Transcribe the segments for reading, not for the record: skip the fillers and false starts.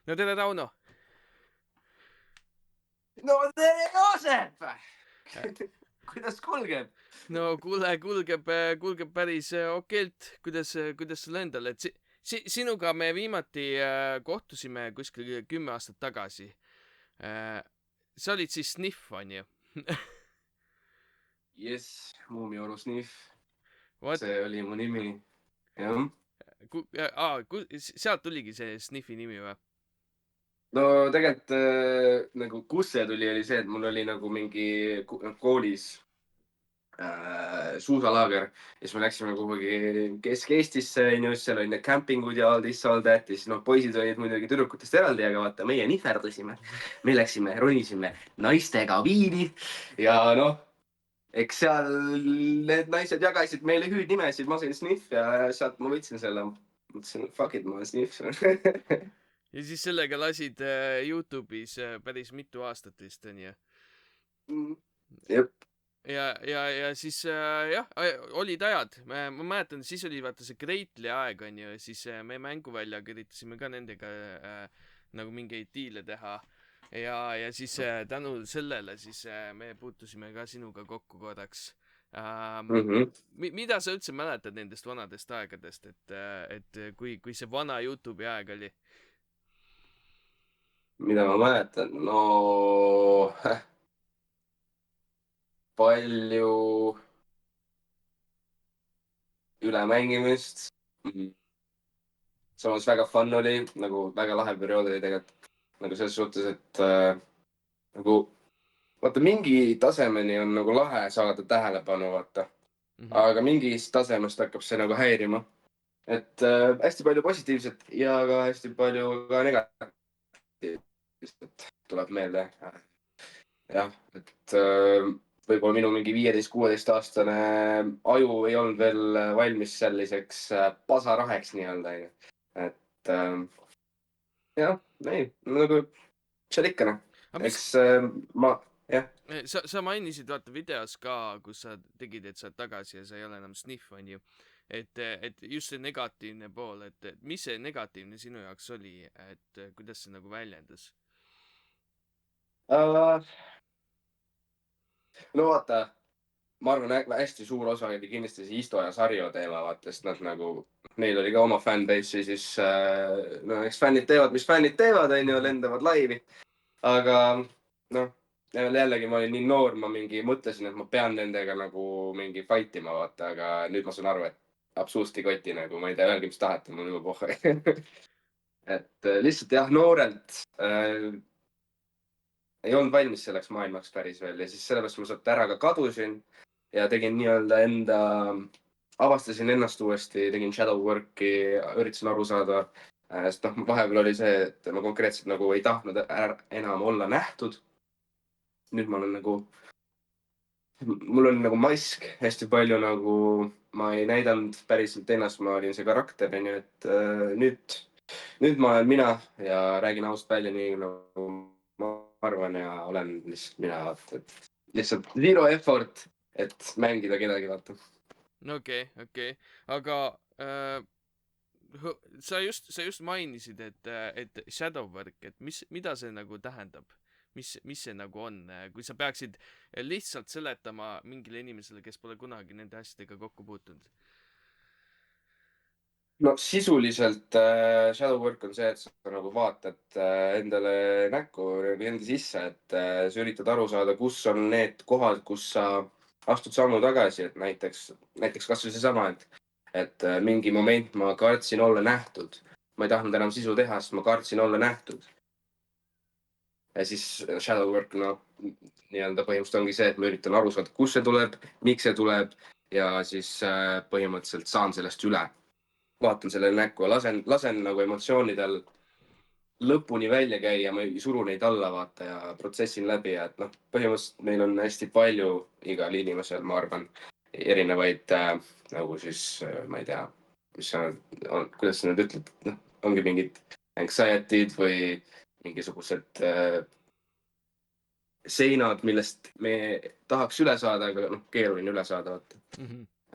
No tere, Tauno! No tere, Joosep! Äh, Kuidas kulgeb? No kuule, kulgeb päris okeilt. Kuidas sul endal? Sinuga me viimati kohtusime kuskil 10 aastat tagasi. Sa olid siis Sniff, on ju? Jess, Muumioru Sniff. What? See oli mu nimi. Jah. Sealt tuligi see Sniffi nimi või? No tegelikult nagu kus see tuli, oli see, et mul oli nagu mingi koolis suusalaager. Ja siis me läksime kuhugi Kesk-Eestisse, onju, seal olid need campingud ja all this, all that. Ja siis noh, poisid olid muidugi tüdrukutest eraldi, aga vaata, meie nihverdasime. Me läksime, ronisime naistega viini ja noh, eks seal need naised jagasid meile hüüdnimesid, ma sain Sniff ja sealt ma võtsin selle. Mõtlesin, fuck it, ma olen Sniff. Ja siis sellega lasid Youtube'is päris mitu aastat vist, on ju? Jep. Ja siis jah, olid ajad. Ma mäletan, siis oli vaata see Greatli aeg, on ju, siis me mänguväljaga üritasime ka nendega nagu mingeid diile teha. Ja siis tänu sellele siis me puutusime ka sinuga kokku korraks. Mida sa üldse mäletad nendest vanadest aegadest, et kui see vana Youtube'i aeg oli? Mida ma mäletan? No palju ülemängimist. Samas väga fun oli, nagu väga lahe periood oli tegelikult. Nagu selles suhtes, et nagu vaata mingi tasemeni on nagu lahe saada tähelepanu, vaata. Aga mingist tasemest hakkab see nagu häirima. Et hästi palju positiivset ja ka hästi palju ka negatiivset tuleb meelde. Jah, et võib-olla minu mingi 15-16-aastane aju ei olnud veel valmis selliseks pasaraheks nii-öelda. Et jah, ei, nagu seal ikka noh. Eks ma, jah. Sa mainisid vaata videos ka, kus sa tegid, et sa oled tagasi ja sa ei ole enam Sniff, on ju. Et just see negatiivne pool, et mis see negatiivne sinu jaoks oli, et kuidas see nagu väljendus? No vaata, ma arvan, hästi suur osa oli kindlasti see Isto ja Sarjo teema, vaata, sest nad nagu, neil oli ka oma fanbase'i, siis no eks fännid teevad, mis fännid teevad, onju, lendavad laivi. Aga noh, jällegi ma olin nii noor, ma mingi mõtlesin, et ma pean nendega nagu mingi fight ima, vaata, aga nüüd ma saan aru, et absoluutselt ei koti nagu, ma ei tea, öelge, mis tahate, mul juba pohhu. Et lihtsalt jah, noorelt ei olnud valmis selleks maailmaks päris veel ja siis sellepärast ma sealt ära ka kadusin ja tegin nii-öelda avastasin ennast uuesti, tegin shadow work'i, üritasin aru saada. Sest noh, vahepeal oli see, et ma konkreetselt nagu ei tahtnud enam olla nähtud. Nüüd ma olen nagu, mul on nagu mask hästi palju nagu, ma ei näidanud päriselt ennast, ma olin see karakter, onju, et nüüd ma olen mina ja räägin ausalt välja nii nagu ma arvan ja olen lihtsalt mina, vaata, et lihtsalt zero effort, et mängida kedagi, vaata. Okei. Aga sa just mainisid, et shadow work, et mida see nagu tähendab? Mis see nagu on, kui sa peaksid lihtsalt seletama mingile inimesele, kes pole kunagi nende asjadega kokku puutunud? No sisuliselt shadow work on see, et sa nagu vaatad endale näkku enda sisse, et sa üritad aru saada, kus on need kohad, kus sa astud sammu tagasi, et näiteks kasvõi seesama, et mingi moment ma kartsin olla nähtud. Ma ei tahtnud enam sisu teha, sest ma kartsin olla nähtud. Ja siis shadow work, noh, nii-öelda põhimõtteliselt ongi see, et ma üritan aru saada, kus see tuleb, miks see tuleb ja siis põhimõtteliselt saan sellest üle. Vaatan sellele näkku ja lasen nagu emotsioonidel lõpuni välja käia, ma ei suru neid alla, vaata, ja protsessin läbi ja et noh, põhimõtteliselt meil on hästi palju igal inimesel, ma arvan, erinevaid nagu siis, ma ei tea, mis on, kuidas sa nüüd ütled, noh, ongi mingid anxiety'd või mingisugused seinad, millest me tahaks üle saada, aga noh, keeruline üle saada, vaata.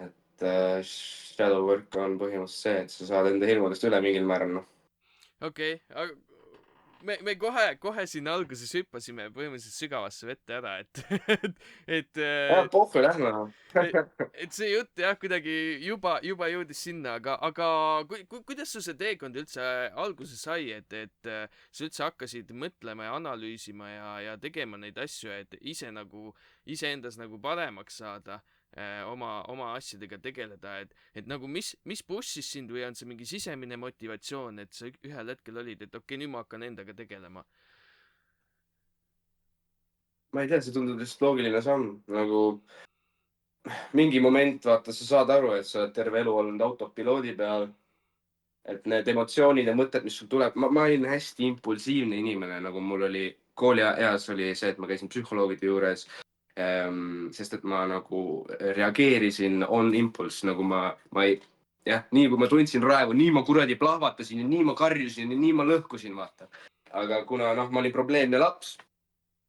Et shadow work on põhimõtteliselt see, et sa saad enda hirmudest üle mingil määral, noh. Okei, me kohe siin alguses hüppasime põhimõtteliselt sügavasse vette ära, et, jah, pohhu lähme. et, et see jutt jah, kuidagi juba jõudis sinna, aga kuidas sul see teekond üldse alguse sai, et sa üldse hakkasid mõtlema ja analüüsima ja tegema neid asju, et ise nagu, iseendas nagu paremaks saada, oma asjadega tegeleda, et nagu mis pussis sind või on see mingi sisemine motivatsioon, et sa ühel hetkel olid, et okei, nüüd ma hakkan endaga tegelema? ma ei tea, see tundub lihtsalt loogiline samm, nagu mingi moment, vaata, sa saad aru, et sa oled terve elu olnud autopiloodi peal. Et need emotsioonid ja mõtted, mis sul tuleb, ma olin hästi impulsiivne inimene, nagu mul oli koolieas oli see, et ma käisin psühholoogide juures. Sest et ma nagu reageerisin on impulss, nagu ma ei, jah, nii kui ma tundsin raevu, nii ma kuradi plahvatasin ja nii ma karjusin ja nii ma lõhkusin, vaata. Aga kuna ma olin probleemne laps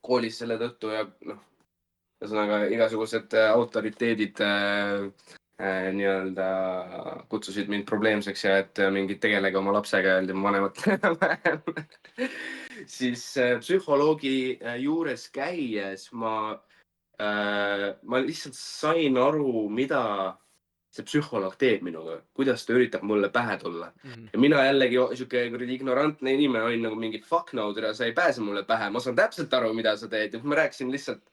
koolis selle tõttu ja ühesõnaga igasugused autoriteedid nii-öelda kutsusid mind probleemseks ja et mingid tegelege oma lapsega, öeldi mu vanematele. Siis psühholoogi juures käies ma lihtsalt sain aru, mida see psühholoog teeb minuga, kuidas ta üritab mulle pähe tulla. Ja mina jällegi siuke kuradi ignorantne inimene olin nagu mingi fuck no, sa ei pääse mulle pähe, ma saan täpselt aru, mida sa teed. Ma rääkisin lihtsalt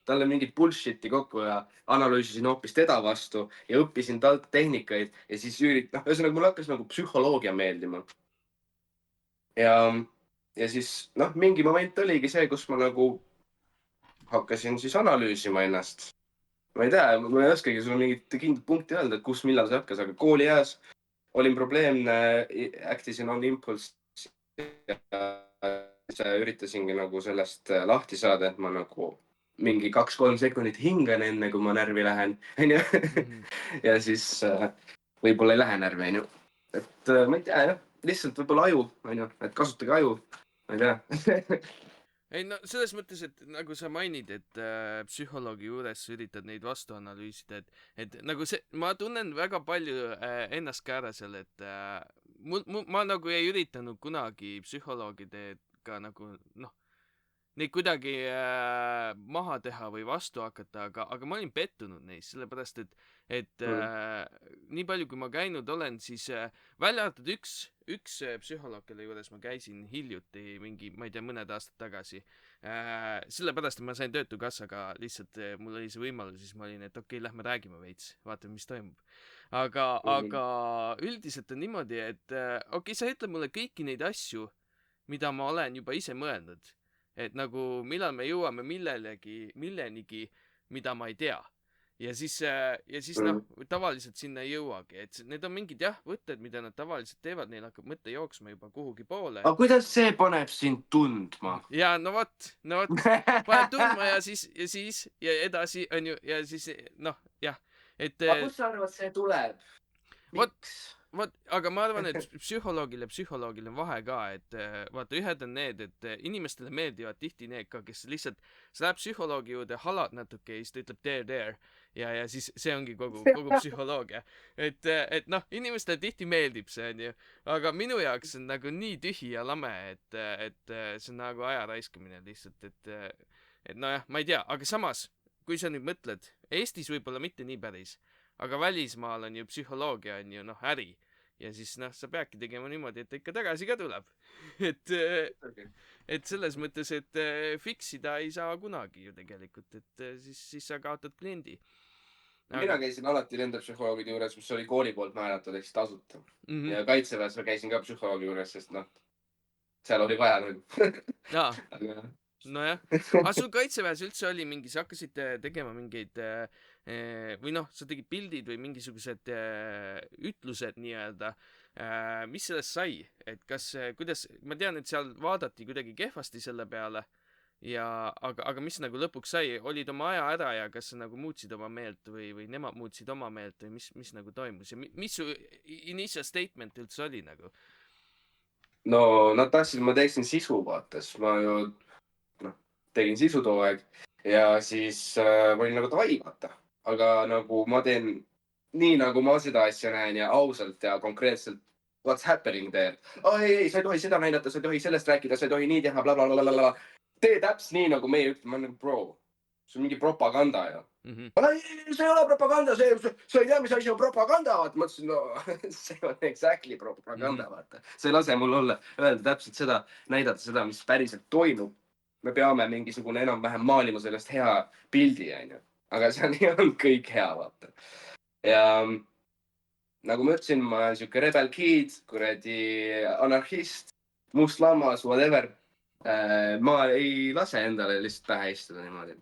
talle mingit bullshit'i kokku ja analüüsisin hoopis teda vastu ja õppisin talt tehnikaid ja siis ühesõnaga mul hakkas nagu psühholoogia meeldima. Ja siis mingi moment oligi see, kus ma nagu hakkasin siis analüüsima ennast. Ma ei tea, ma ei oskagi sulle mingit kindlat punkti öelda, et kus, millal see hakkas, aga koolieas olin probleemne, actisin on impulss ja üritasingi nagu sellest lahti saada, et ma nagu mingi 2-3 sekundit hingan enne, kui ma närvi lähen. Ja siis võib-olla ei lähe närvi, onju. Et ma ei tea, jah, lihtsalt võib-olla aju, onju, et kasutage aju. Ma ei tea. ei no selles mõttes, et nagu sa mainid, et psühholoogi juures sa üritad neid vastu analüüsida, et nagu see, ma tunnen väga palju ennast ka ära seal, et ma nagu ei üritanud kunagi psühholoogidega nagu neid kuidagi maha teha või vastu hakata, aga ma olin pettunud neis, sellepärast et nii palju, kui ma käinud olen, siis välja arvatud üks psühholoog, kelle juures ma käisin hiljuti mingi, ma ei tea, mõned aastad tagasi. Sellepärast, et ma sain Töötukassaga lihtsalt, mul oli see võimalus, siis ma olin, et okei, lähme räägime veits, vaatame, mis toimub. Aga üldiselt on niimoodi, et okei, sa ütled mulle kõiki neid asju, mida ma olen juba ise mõelnud. Et nagu millal me jõuame millenigi, mida ma ei tea. Ja siis tavaliselt sinna ei jõuagi, et need on mingid võtted, mida nad tavaliselt teevad, neil hakkab mõte jooksma juba kuhugi poole. Aga kuidas see paneb sind tundma? Ja no vot, paneb tundma ja siis ja edasi on ju, ja siis jah, et. Aga kus sa arvad, see tuleb? Miks? Vot, aga ma arvan, et psühholoogil on vahe ka, et vaata, ühed on need, et inimestele meeldivad tihti need ka, kes lihtsalt, sa lähed psühholoogi juurde, halad natuke ja siis ta ütleb there ja siis see ongi kogu psühholoogia. Et inimestele tihti meeldib see, on ju, aga minu jaoks on nagu nii tühi ja lame, et see on nagu aja raiskamine lihtsalt, et nojah, ma ei tea, aga samas, kui sa nüüd mõtled, Eestis võib-olla mitte nii päris, aga välismaal on ju psühholoogia on ju äri ja siis sa peadki tegema niimoodi, et ta ikka tagasi ka tuleb. et selles mõttes, et fiksida ei saa kunagi ju tegelikult, et siis sa kaotad kliendi. Mina käisin alati nende psühholoogide juures, mis oli kooli poolt määratud, ehk siis tasuta. Ja Kaitseväes ma käisin ka psühholoogi juures, sest seal oli vaja nagu. Nojah, aga sul Kaitseväes üldse oli mingi, sa hakkasid tegema mingeid või sa tegid pildid või mingisugused ütlused nii-öelda, mis sellest sai, et kuidas, ma tean, et seal vaadati kuidagi kehvasti selle peale aga mis nagu lõpuks sai, olid oma aja ära ja kas sa nagu muutsid oma meelt või nemad muutsid oma meelt või mis nagu toimus ja mis su initial statement üldse oli nagu? No nad tahtsid, ma teeksin sisu, vaates, ma ju tegin sisu too aeg ja siis ma olin nagu davai, vaata. Aga nagu ma teen nii, nagu ma seda asja näen ja ausalt ja konkreetselt what's happening there. Ei, sa ei tohi seda näidata, sa ei tohi sellest rääkida, sa ei tohi nii teha, blablabla. Tee täpselt nii, nagu meie ütleme, ma olen bro, see on mingi propaganda ju. See ei ole propaganda, sa ei tea, mis asi on propaganda, vaata. Ma ütlesin, no see on exactly propaganda, vaata. See ei lase mul olla, öelda täpselt seda, näidata seda, mis päriselt toimub. Me peame mingisugune enam-vähem maalima sellest hea pildi, onju. Aga seal ei olnud kõik hea, vaata. Ja nagu ma ütlesin, ma olen siuke rebel kid, kuradi anarhist, must lammas, whatever. Ma ei lase endale lihtsalt pähe istuda niimoodi.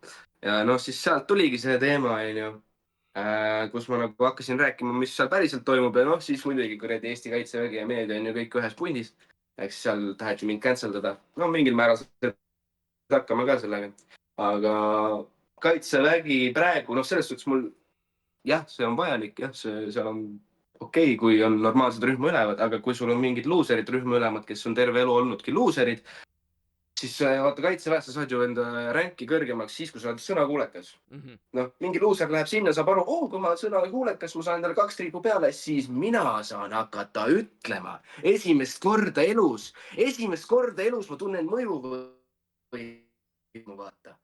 Ja noh, siis sealt tuligi see teema, onju, kus ma nagu hakkasin rääkima, mis seal päriselt toimub ja noh, siis muidugi kuradi Eesti Kaitsevägi ja meedia on ju kõik ühes pundis. Eks seal taheti mind canceldada. No mingil määral hakkame ka sellega. Aga Kaitsevägi praegu, noh, selles suhtes mul, jah, see on vajalik, jah, seal on okei, kui on normaalsed rühmaülemad, aga kui sul on mingid luuserid rühmaülemad, kes on terve elu olnudki luuserid, siis vaata Kaitseväes sa saad ju enda ränki kõrgemaks siis, kui sa oled sõnakuulekas. Noh, mingi luuser läheb sinna, saab aru, kui ma olen sõnakuulekas, ma saan endale 2 triipu peale, siis mina saan hakata ütlema esimest korda elus ma tunnen mõjuvõimu, vaata.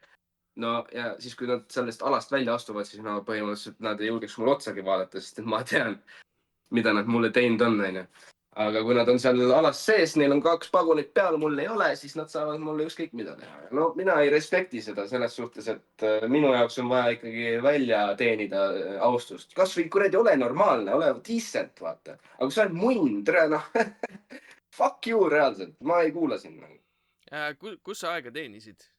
No ja siis, kui nad sellest alast välja astuvad, siis no põhimõtteliselt nad ei julgeks mulle otsagi vaadata, sest ma tean, mida nad mulle teinud on, onju. Aga kui nad on seal alas sees, neil on 2 pagunit peal, mul ei ole, siis nad saavad mulle ükskõik mida teha. No mina ei respekti seda selles suhtes, et minu jaoks on vaja ikkagi välja teenida austust. Kas või kuradi ole normaalne, ole decent, vaata. Aga kui sa oled munn, tere noh, fuck you reaalselt, ma ei kuula sinna. Kus sa aega teenisid?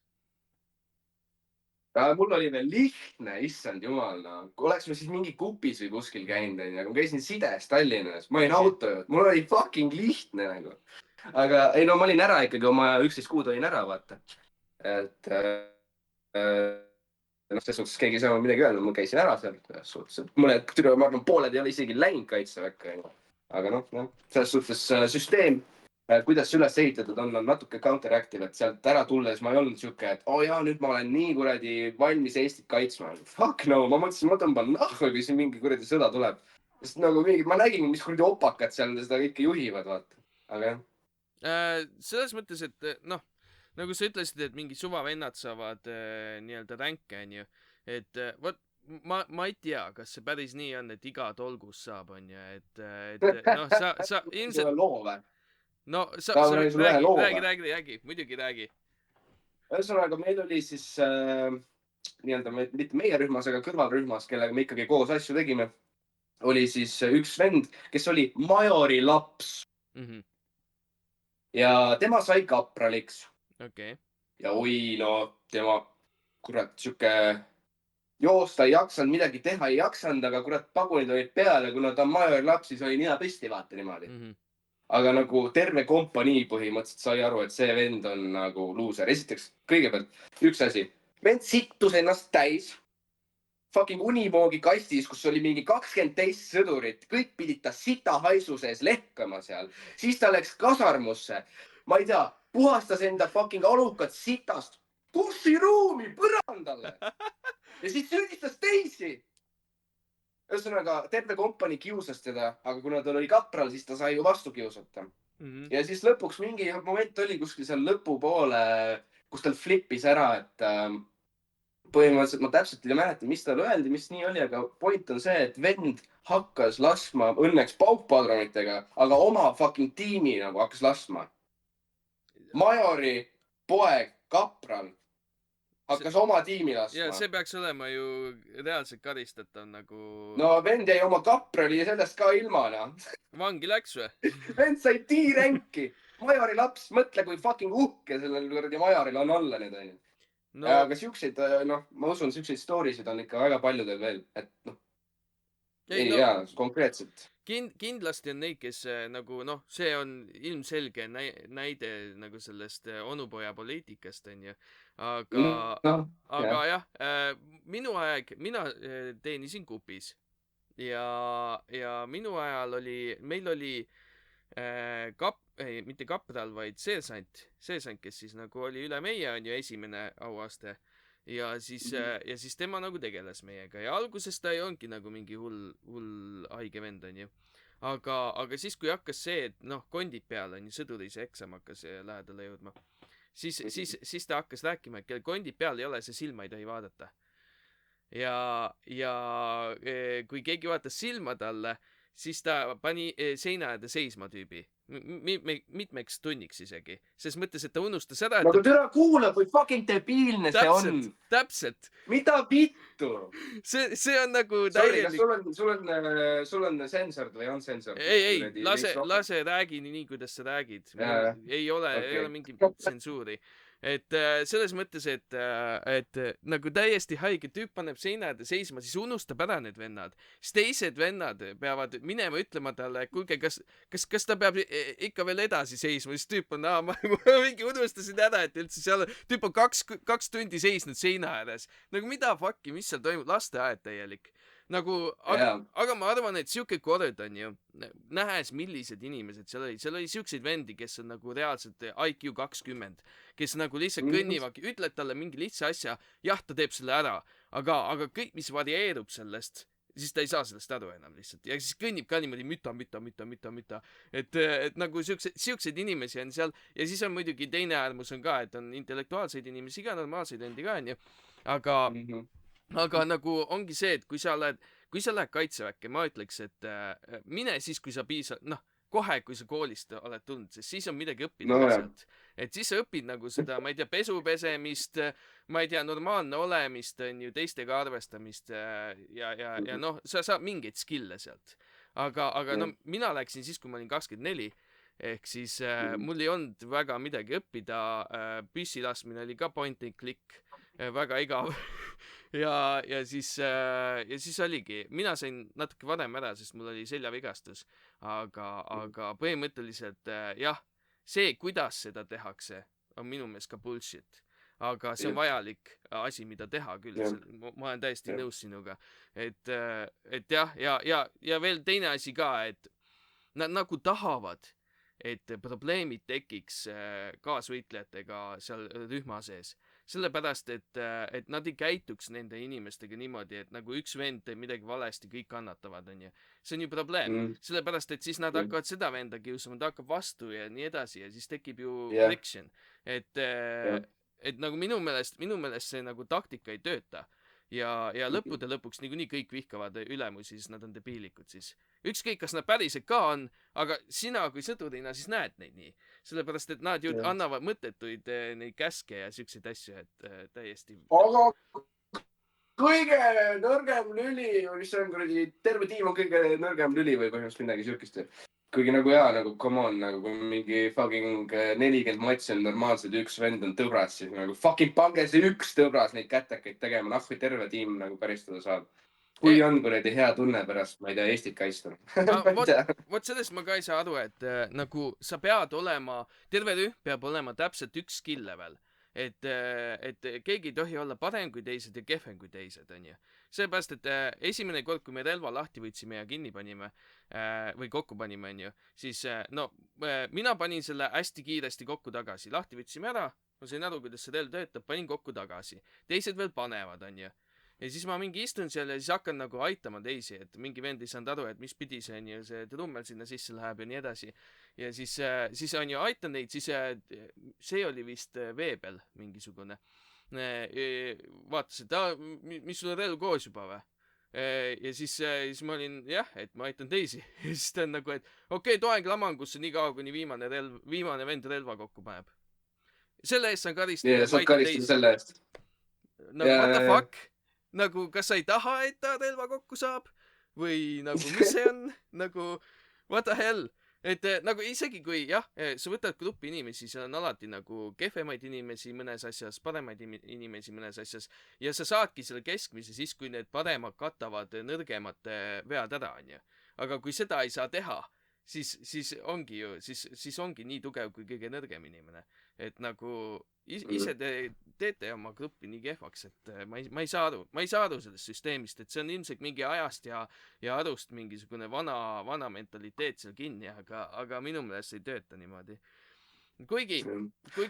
Mul oli veel lihtne, issand jumal, no. Oleks ma siis mingi kupis või kuskil käinud, aga ma käisin Sides Tallinnas, ma olin autojuht, mul oli fucking lihtne nagu. Aga ei no ma olin ära ikkagi, oma 11 kuud olin ära, vaata. Et noh, selles suhtes keegi ei saa midagi öelda, ma käisin ära seal. Ma arvan, pooled ei ole isegi läinud Kaitseväkke. Aga noh, selles suhtes süsteem, kuidas see üles ehitatud on natuke counteractive, et sealt ära tulles ma ei olnud siuke, et jaa, nüüd ma olen nii kuradi valmis Eestit kaitsma. Fuck no, ma mõtlesin, ma tõmban nahku, kui siin mingi kuradi sõda tuleb. Sest nagu ma nägin, mis kuradi opakad seal seda kõike juhivad, vaata. Aga jah. Selles mõttes, et noh, nagu sa ütlesid, et mingi suvavennad saavad nii-öelda ränke, onju. Et vot, ma ei tea, kas see päris nii on, et iga tolgus saab, onju. Et noh, sa ilmselt... loo või? No sa räägi, muidugi räägi. Ühesõnaga, meil oli siis nii-öelda mitte meie rühmas, aga kõrvalrühmas, kellega me ikkagi koos asju tegime, oli siis üks vend, kes oli majori laps. Ja tema sai kapraliks. Okay. Ja no tema, kurat, siuke joosta ei jaksanud, midagi teha ei jaksanud, aga kurat, pagunid olid peal ja kuna ta on majori laps, siis oli nina püsti, vaata niimoodi. Aga nagu terve kompanii põhimõtteliselt sai aru, et see vend on nagu luuser. Esiteks, kõigepealt üks asi. Vend sittus ennast täis. Fucking unimoogi kastis, kus oli mingi 20 teist sõdurit. Kõik pidid ta sita haisu sees lehkama seal. Siis ta läks kasarmusse. Ma ei tea, puhastas enda fucking alukad sitast bussiruumi põrandale. Ja siis süüdistas teisi. Ühesõnaga, terve kompanii kiusas teda, aga kuna ta oli kapral, siis ta sai ju vastu kiusata. Ja siis lõpuks mingi moment oli kuskil seal lõpupoole, kus tal flippis ära, et põhimõtteliselt ma täpselt ei mäleta, mis tal öeldi, mis nii oli, aga point on see, et vend hakkas laskma õnneks paukpadronitega, aga oma fucking tiimi nagu hakkas laskma. Majori poeg, kapral. Hakkas oma tiimi laskma. Ja see peaks olema ju reaalselt karistatav nagu... No vend jäi oma kaprali ja sellest ka ilma, noh. Vangi läks või? Vend sai T-ränki. Majori laps, mõtle kui fucking uhke sellel kuradi majoril on olla need, onju. No. Aga siukseid, noh, ma usun, siukseid storysid on ikka väga paljudel veel, et noh. Ei, jaa, konkreetselt. Kindlasti on neid, kes nagu, noh, see on ilmselge näide nagu sellest onupoja poliitikast, onju. Aga jah, minu aeg, mina teenisin kupis ja minu ajal oli, meil oli mitte kapral, vaid seersant, kes siis nagu oli üle meie, on ju esimene auaste. Ja siis tema nagu tegeles meiega ja alguses ta ei ongi nagu mingi hull haige vend, on ju. aga siis, kui hakkas see, et noh, kondid peal on ju, sõduri see eksam hakkas lähedale jõudma, siis ta hakkas rääkima, et kellel kondid peal ei ole, see silma ei tohi vaadata. Ja kui keegi vaatas silma talle, siis ta pani seina äärde seisma tüübi. Mitmeks tunniks isegi. Ses mõttes, et ta unustas ära, et Nagu türa kuula, kui fucking debiilne see on. Täpselt. Mida vittu? See on nagu Sorry, kas sul on sensor või on sensor? Ei, lase räägi nii, kuidas sa räägid. Ei ole mingi tsensuuri. Et selles mõttes, et nagu täiesti haige tüüp paneb seina äärde seisma, siis unustab ära need vennad. Siis teised vennad peavad minema ütlema talle, kuulge, kas ta peab ikka veel edasi seisma, siis tüüp on, ma mingi unustasin ära, et üldse seal tüüp on kaks tundi seisnud seina ääres. Nagu mida fuck'i, mis seal toimub, lasteaed täielik. Nagu, aga ma arvan, et siuke kord on ju, nähes millised inimesed seal oli siukseid vendi, kes on nagu reaalselt IQ 20, kes nagu lihtsalt kõnnivad, ütled talle mingi lihtsa asja, jah, ta teeb selle ära, aga kõik, mis varieerub sellest, siis ta ei saa sellest aru enam lihtsalt ja siis kõnnib ka niimoodi müta. Et nagu siukseid inimesi on seal ja siis on muidugi teine äärmus on ka, et on intellektuaalseid inimesi ka, normaalseid endi ka on ju, aga nagu ongi see, et kui sa lähed kaitseväkke, ma ütleks, et mine siis, kui sa kohe, kui sa koolist oled tulnud, sest siis on midagi õppida sealt. Et siis sa õpid nagu seda, ma ei tea, pesu pesemist, ma ei tea, normaalne olemist, on ju, teistega arvestamist ja noh, sa saad mingeid skill'e sealt. Aga no mina läksin siis, kui ma olin 24, ehk siis mul ei olnud väga midagi õppida, püssi laskmine oli ka point and click, väga igav. ja siis oligi, mina sain natuke varem ära, sest mul oli seljavigastus, aga põhimõtteliselt jah, see, kuidas seda tehakse, on minu meelest ka bullshit, aga see on vajalik asi, mida teha küll, ma olen täiesti nõus sinuga, et jah, ja veel teine asi ka, et nad nagu tahavad, et probleemid tekiks kaasvõitlejatega seal rühma sees. Sellepärast, et nad ei käituks nende inimestega niimoodi, et nagu üks vend teeb midagi valesti, kõik kannatavad, on ju. See on ju probleem. Sellepärast, et siis nad hakkavad seda venda kiusama, ta hakkab vastu ja nii edasi ja siis tekib ju friction. Et nagu minu meelest see nagu taktika ei tööta. Ja lõppude lõpuks niikuinii kõik vihkavad ülemusi, siis nad on debiilikud siis. Ükskõik, kas nad päriselt ka on, aga sina kui sõdurina siis näed neid nii. Sellepärast, et nad ju annavad mõttetuid neid käske ja siukseid asju, et täiesti... Aga kõige nõrgem lüli, mis on kuradi, terve tiim on kõige nõrgem lüli või põhimõtteliselt midagi siukest. Kuigi nagu nagu come on, nagu kui mingi fucking 40 matsi on normaalselt, üks vend on tõbras, siis nagu fucking pange see üks tõbras neid kätekaid tegema, nahvi terve tiim nagu päristada saab. Kui on kuradi hea tunne pärast, ma ei tea, Eestit kaitsta. Vot sellest ma ka ei saa aru, et nagu sa pead olema, terve rühm peab olema täpselt üks skill level. Et keegi ei tohi olla parem kui teised ja kehvem kui teised, on ju. Seepärast, et esimene kord, kui me relva lahti võtsime ja kinni panime või kokku panime, on ju, siis mina panin selle hästi kiiresti kokku tagasi. Lahti võtsime ära, ma sain aru, kuidas see relv töötab, panin kokku tagasi. Teised veel panevad, on ju. Ja siis ma mingi istun seal ja siis hakkan nagu aitama teisi, et mingi vend ei saanud aru, et mis pidi see on ju, see trummel sinna sisse läheb ja nii edasi. Ja siis on ju aitan neid, siis see oli vist Veebel mingisugune. Vaatas, et mis sul relv koos juba või? Ja siis ma olin, jah, et ma aitan teisi. Ja siis ta on nagu, et okei, toeng lamangusse nii kaua, kuni viimane vend relva kokku paneb. Selle eest saan karistada. Saad karistada selle eest. Nagu, what the fuck? Nagu, kas sa ei taha, et ta relva kokku saab? Või nagu, mis see on? Nagu, what the hell? Et nagu isegi kui, jah, sa võtad gruppi inimesi, seal on alati nagu kehvemaid inimesi mõnes asjas, paremaid inimesi mõnes asjas ja sa saadki selle keskmise siis, kui need paremad katavad nõrgemate vead ära, on ju. Aga kui seda ei saa teha, siis ongi ju, siis ongi nii tugev kui kõige nõrgem inimene. Et nagu ise te teete oma gruppi nii kehvaks, et ma ei saa aru sellest süsteemist, et see on ilmselt mingi ajast ja arust mingisugune vana mentaliteet seal kinni, aga minu meelest ei tööta niimoodi. Kuigi...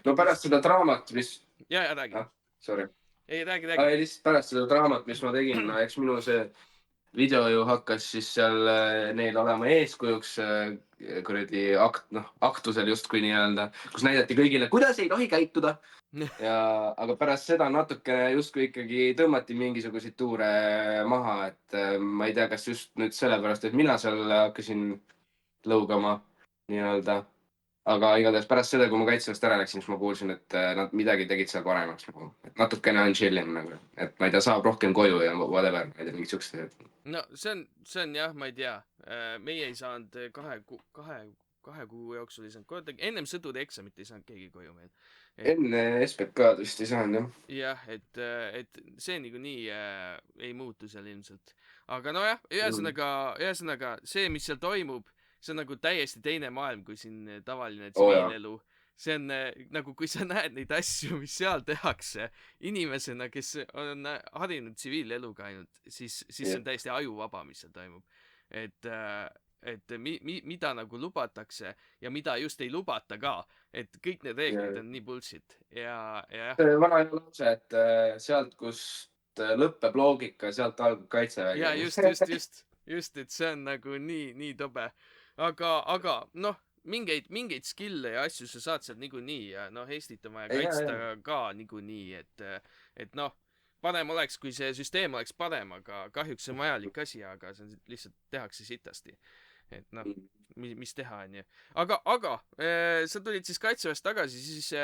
No pärast seda draamat, mis... Ja, räägi. Sorry. Ei, räägi. Lihtsalt pärast seda draamat, mis ma tegin, eks minu see video ju hakkas siis seal neil olema eeskujuks kuradi aktusel justkui nii-öelda, kus näidati kõigile, kuidas ei tohi käituda. Aga pärast seda natukene justkui ikkagi tõmmati mingisuguseid tuure maha, et ma ei tea, kas just nüüd sellepärast, et mina seal hakkasin lõugama nii-öelda. Aga igatahes pärast seda, kui ma kaitsevast ära läksin, siis ma kuulsin, et nad midagi tegid seal paremaks nagu. Et natukene on chillin nagu. Et ma ei tea, saab rohkem koju ja whatever, ma ei tea, mingid siuksed. no see on jah, ma ei tea. Meie ei saanud kahe kuu jooksul ei saanud kordagi, ennem sõduri eksamit ei saanud keegi koju meil. Enne SBK-d vist ei saanud, jah. jah, et see niikuinii ei muutu seal ilmselt. Aga nojah, ühesõnaga see, mis seal toimub, see on nagu täiesti teine maailm kui siin tavaline tsiviilelu. See on nagu, kui sa näed neid asju, mis seal tehakse inimesena, kes on harinud tsiviileluga ainult, siis see on täiesti ajuvaba, mis seal toimub. Et mida nagu lubatakse ja mida just ei lubata ka, et kõik need reeglid on nii bullshit ja vana hea lause, et sealt, kust lõpeb loogika, sealt algab kaitsevägi. ja just, et see on nagu nii tobe. Aga noh, mingeid skill'e ja asju sa saad sealt niikuinii ja noh, Eestit on vaja kaitsta ka niikuinii, et noh, parem oleks, kui see süsteem oleks parem, aga kahjuks see on vajalik asi, aga see lihtsalt tehakse sitasti. Et noh, mis teha, onju. Aga sa tulid siis kaitseväest tagasi, siis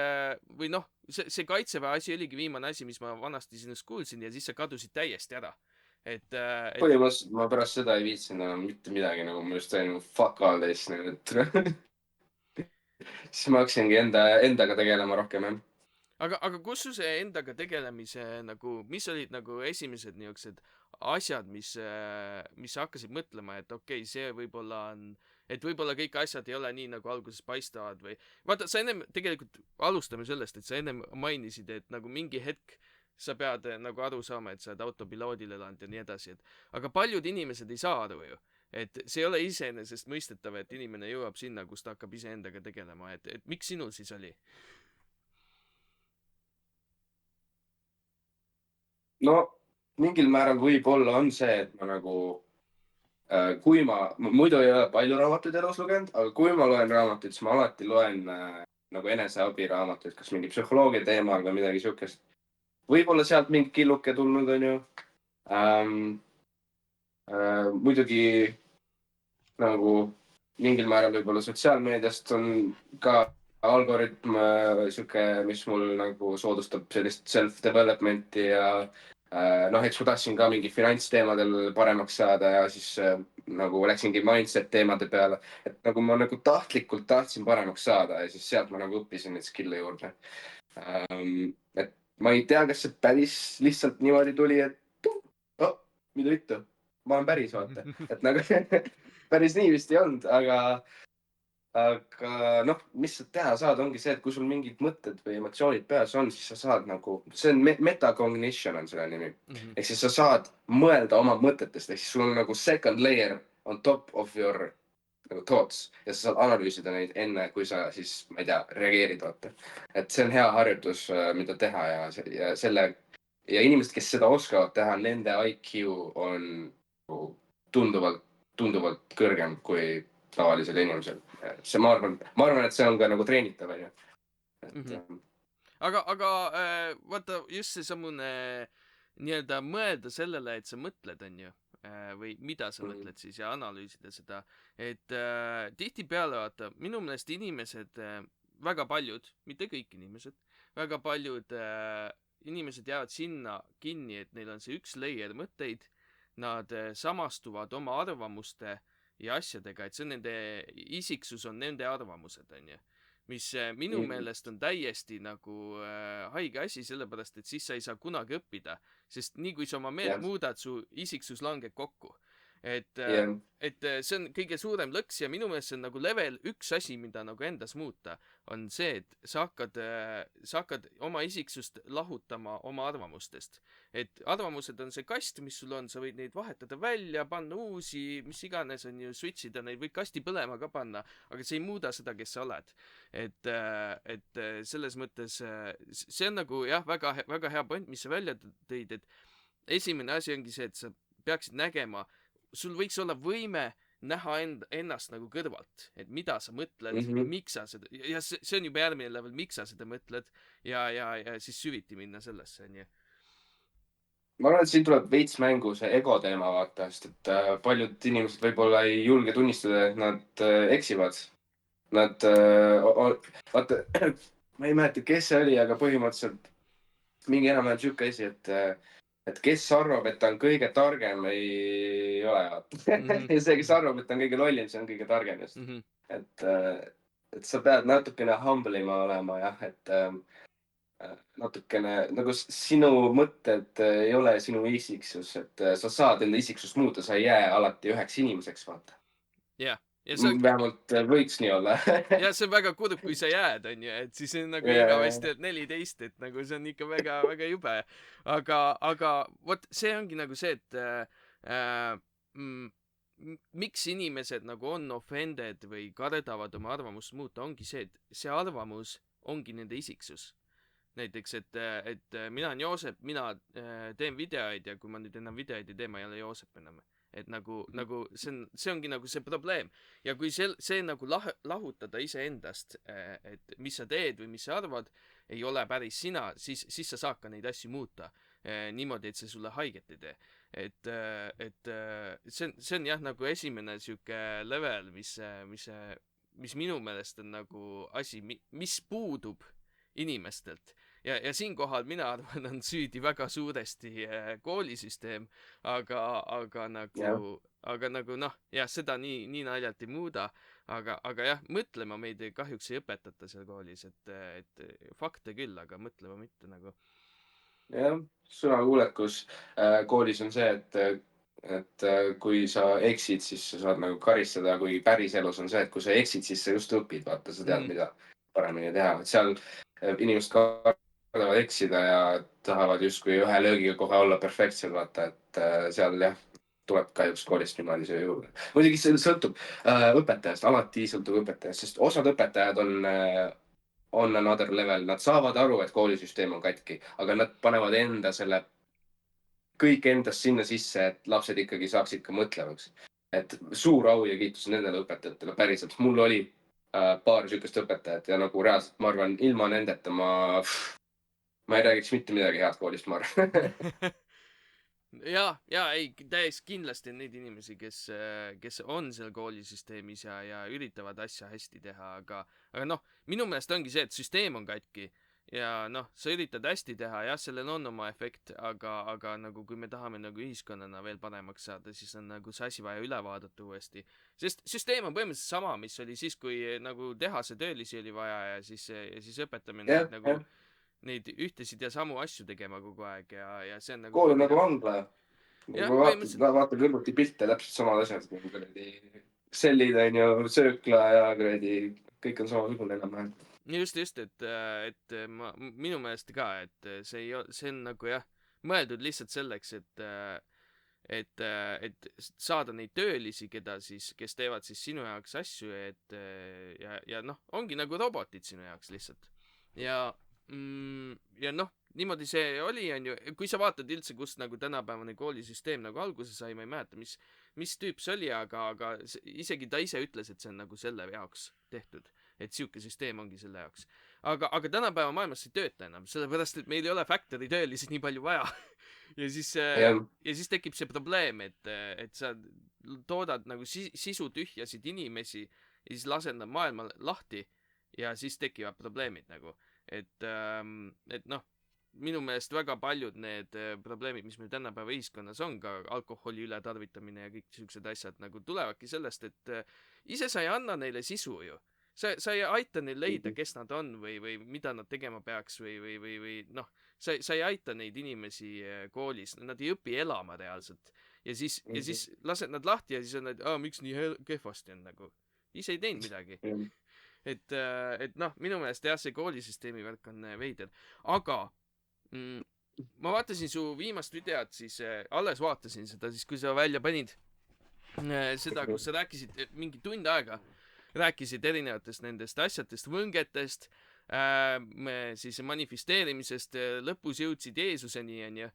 või noh, see kaitseväe asi oligi viimane asi, mis ma vanasti sinust kuulsin ja siis sa kadusid täiesti ära. Põhimõtteliselt ma pärast seda ei viitsinud enam mitte midagi, nagu ma just sain fuck all this, siis ma hakkasingi endaga tegelema rohkem, jah. Aga kus su see endaga tegelemise nagu, mis olid nagu esimesed niisugused asjad, mis sa hakkasid mõtlema, et okei, see võib-olla on, et võib-olla kõik asjad ei ole nii, nagu alguses paistavad või vaata, sa ennem tegelikult alustame sellest, et sa ennem mainisid, et nagu mingi hetk sa pead nagu aru saama, et sa oled autopiloodil elanud ja nii edasi, et aga paljud inimesed ei saa aru ju, et see ei ole iseenesestmõistetav, et inimene jõuab sinna, kus ta hakkab iseendaga tegelema, et miks sinul siis oli? No mingil määral võib-olla on see, et ma nagu, kui ma muidu ei ole palju raamatuid elus lugenud, aga kui ma loen raamatuid, siis ma alati loen nagu eneseabiraamatuid, kas mingi psühholoogia teemal või midagi siukest. Võib-olla sealt mingi killuke tulnud, on ju. Muidugi nagu mingil määral võib-olla sotsiaalmeediast on ka algoritm siuke, mis mul nagu soodustab sellist self-development'i ja noh, eks ma tahtsin ka mingi finantsteemadel paremaks saada ja siis nagu läksingi mindset teemade peale, et nagu ma nagu tahtlikult tahtsin paremaks saada ja siis sealt ma nagu õppisin neid skill'e juurde. Et ma ei tea, kas see päris lihtsalt niimoodi tuli, et mida vittu, ma olen päris, vaata. Et nagu päris nii vist ei olnud, aga noh, mis sa teha saad, ongi see, et kui sul mingid mõtted või emotsioonid peas on, siis sa saad nagu, see on metacognition on selle nimi. Ehk siis sa saad mõelda oma mõtetest, ehk siis sul on nagu second layer on top of your nagu thoughts ja sa saad analüüsida neid enne, kui sa siis, ma ei tea, reageerid, vaata. Et see on hea harjutus, mida teha ja inimesed, kes seda oskavad teha, nende IQ on tunduvalt kõrgem kui tavalisel inimesel. See, ma arvan, et see on ka nagu treenitav, on ju. Aga vaata, just see samune nii-öelda mõelda sellele, et sa mõtled, on ju, või mida sa mõtled siis ja analüüsida seda, et tihtipeale vaata, minu meelest inimesed, väga paljud, mitte kõik inimesed, väga paljud inimesed jäävad sinna kinni, et neil on see üks layer mõtteid, nad samastuvad oma arvamuste ja asjadega, et see on nende isiksus on nende arvamused, on ju. Mis minu meelest on täiesti nagu haige asi, sellepärast, et siis sa ei saa kunagi õppida, sest nii kui sa oma meelt muudad, su isiksus langeb kokku. Et see on kõige suurem lõks ja minu meelest see on nagu level üks asi, mida nagu endas muuta, on see, et sa hakkad oma isiksust lahutama oma arvamustest. Et arvamused on see kast, mis sul on, sa võid neid vahetada välja, panna uusi, mis iganes on ju, switchida neid, võid kasti põlema ka panna, aga see ei muuda seda, kes sa oled. Et selles mõttes see on nagu jah, väga hea point, mis sa välja tõid, et esimene asi ongi see, et sa peaksid nägema, sul võiks olla võime näha ennast nagu kõrvalt, et mida sa mõtled, miks sa seda, ja see on juba järgmine level, miks sa seda mõtled ja siis süviti minna sellesse, onju. ma arvan, et siin tuleb veits mängu see ego teema vaata, sest et paljud inimesed võib-olla ei julge tunnistada, et nad eksivad. Nad, vaata, ma ei mäleta, kes see oli, aga põhimõtteliselt mingi enam-vähem siuke asi, et kes arvab, et ta on kõige targem, ei ole. Ja see, kes arvab, et ta on kõige lollim, see on kõige targem just. Et sa pead natukene humble ima olema jah, et natukene nagu sinu mõtted ei ole sinu isiksus, et sa saad enda isiksust muuta, sa ei jää alati üheks inimeseks, vaata. jah, vähemalt võiks nii olla. ja see on väga kurb, kui sa jääd, onju, et siis on nagu igavesti 14, et nagu see on ikka väga, väga jube. Aga vot see ongi nagu see, et miks inimesed nagu on offended või kardavad oma arvamust muuta, ongi see, et see arvamus ongi nende isiksus. Näiteks, et mina olen Joosep, mina teen videoid ja kui ma nüüd enam videoid ei tee, ma ei ole Joosep enam. Et nagu see ongi nagu see probleem. Ja kui see nagu lahutada iseendast, et mis sa teed või mis sa arvad, ei ole päris sina, siis sa saad ka neid asju muuta niimoodi, et see sulle haiget ei tee. Et see on jah nagu esimene siuke level, mis minu meelest on nagu asi, mis puudub inimestelt. Ja siinkohal mina arvan, on süüdi väga suuresti koolisüsteem, aga nagu noh, jah, seda nii naljalt ei muuda, aga jah, mõtlema meid kahjuks ei õpetata seal koolis, et fakte küll, aga mõtlema mitte nagu. Jah, sõnakuulekus koolis on see, et kui sa eksid, siis sa saad nagu karistada, kui päris elus on see, et kui sa eksid, siis sa just õpid, vaata, sa tead, mida paremini teha. Et seal inimesed kardavad eksida ja tahavad justkui ühe löögiga kohe olla perfektsel, vaata, et seal jah, tuleb kahjuks koolist niimoodi see juurde. Muidugi see sõltub õpetajast, alati sõltub õpetajast, sest osad õpetajad on another level, nad saavad aru, et koolisüsteem on katki, aga nad panevad kõik endast sinna sisse, et lapsed ikkagi saaksid ka mõtlevaks. Et suur au ja kiitus nendele õpetajatele päriselt. Mul oli paar sükest õpetajat ja nagu reaalselt, ma arvan, ilma nendeta ma ei räägiks mitte midagi head koolist, ma arvan. ja ei, täiesti kindlasti on neid inimesi, kes on seal koolisüsteemis ja üritavad asja hästi teha, aga noh, minu meelest ongi see, et süsteem on katki ja noh, sa üritad hästi teha, jah, sellel on oma efekt, aga nagu kui me tahame nagu ühiskonnana veel paremaks saada, siis on nagu see asi vaja üle vaadata uuesti. Sest süsteem on põhimõtteliselt sama, mis oli siis, kui nagu tehase töölisi oli vaja ja siis õpetame neid nagu neid ühtesid ja samu asju tegema kogu aeg ja see on nagu kool on nagu vangla. Vaata kõrvuti pilte, täpselt samad asjad. Sellid on ju, söökla ja kõik on samasugune enam-vähem. Just, et minu meelest ka, et see on nagu jah, mõeldud lihtsalt selleks, et saada neid töölisi, kes teevad siis sinu jaoks asju, ja noh, ongi nagu robotid sinu jaoks lihtsalt. Ja noh, niimoodi see oli, on ju, kui sa vaatad üldse, kust nagu tänapäevane koolisüsteem nagu alguse sai, ma ei mäleta, mis tüüp see oli, aga isegi ta ise ütles, et see on nagu selle jaoks tehtud, et siuke süsteem ongi selle jaoks. Aga tänapäeva maailmas see ei tööta enam, sellepärast, et meil ei ole factory töölisi nii palju vaja. ja siis tekib see probleem, et sa toodad nagu sisutühjasid inimesi ja siis lased nad maailma lahti ja siis tekivad probleemid nagu. Et noh, minu meelest väga paljud need probleemid, mis meil tänapäeva ühiskonnas on, ka alkoholi ületarvitamine ja kõik siuksed asjad nagu tulevadki sellest, et ise sa ei anna neile sisu ju. Sa ei aita neil leida, kes nad on või mida nad tegema peaks või noh, sa ei aita neid inimesi koolis, nad ei õpi elama reaalselt. Ja siis lased nad lahti ja siis on nad, miks nii kehvasti on nagu. Ise ei teinud midagi. Et noh, minu meelest jah, see koolisüsteemi värk on veider. Aga ma vaatasin su viimast videot, siis alles vaatasin seda, siis kui sa välja panid seda, kus sa rääkisid mingi tund aega, rääkisid erinevatest nendest asjadest, võngetest, siis manifesteerimisest, lõpus jõudsid Jeesuseni, on ju,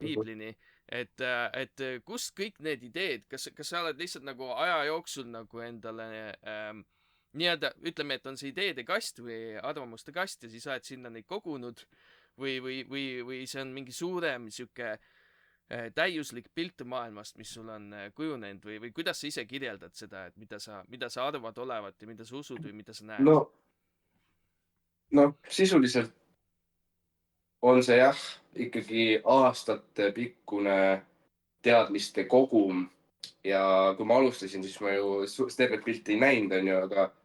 piiblini. et kust kõik need ideed, kas sa oled lihtsalt nagu aja jooksul nagu endale nii-öelda, ütleme, et on see ideede kast või arvamuste kast ja siis oled sinna neid kogunud või see on mingi suurem sihuke täiuslik pilt maailmast, mis sul on kujunenud või kuidas sa ise kirjeldad seda, et mida sa arvad olevat ja mida sa usud või mida sa näed? No sisuliselt on see jah, ikkagi aastatepikkune teadmiste kogum ja kui ma alustasin, siis ma ju tervet pilti ei näinud, onju,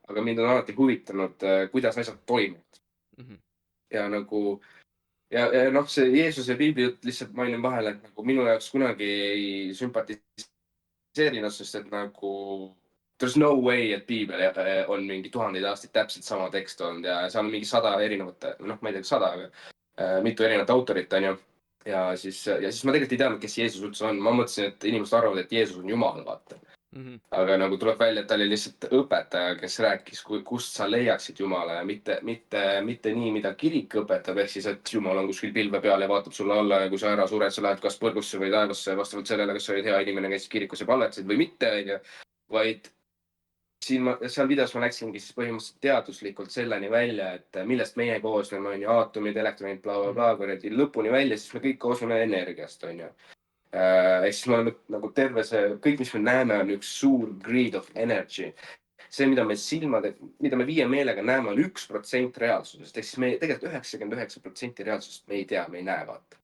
aga mind on alati huvitanud, kuidas asjad toimuvad. Ja nagu ja noh, see Jeesuse piibli jutt lihtsalt mainin vahele, et nagu minu jaoks kunagi ei sümpatiseerinud, sest et nagu there's no way, et piibel on mingi tuhandeid aastaid täpselt sama tekst olnud ja seal on mingi 100 erinevat, noh, ma ei tea, 100, aga mitu erinevat autorit, onju. Ja siis ma tegelikult ei teadnud, kes Jeesus üldse on. Ma mõtlesin, et inimesed arvavad, et Jeesus on Jumal, vaata. Aga nagu tuleb välja, et ta oli lihtsalt õpetaja, kes rääkis, kust sa leiaksid Jumala ja mitte nii, mida kirik õpetab, ehk siis, et Jumal on kuskil pilve peal ja vaatab sulle alla ja kui sa ära sured, sa lähed kas põrgusse või taevasse vastavalt sellele, kas sa olid hea inimene, käisid kirikus ja palletasid või mitte, onju. Vaid seal videos ma läksingi siis põhimõtteliselt teaduslikult selleni välja, et millest meie koosneme, on ju, aatomid, elektronid, blablabla, kuradi lõpuni välja, siis me kõik koosneme energiast, on ju. Ehk siis me oleme nagu terve see, kõik, mis me näeme, on üks suur greed of energy. See, mida me viie meelega näeme, on 1% reaalsusest. Ehk siis me tegelikult 99% reaalsusest me ei tea, me ei näe, vaata.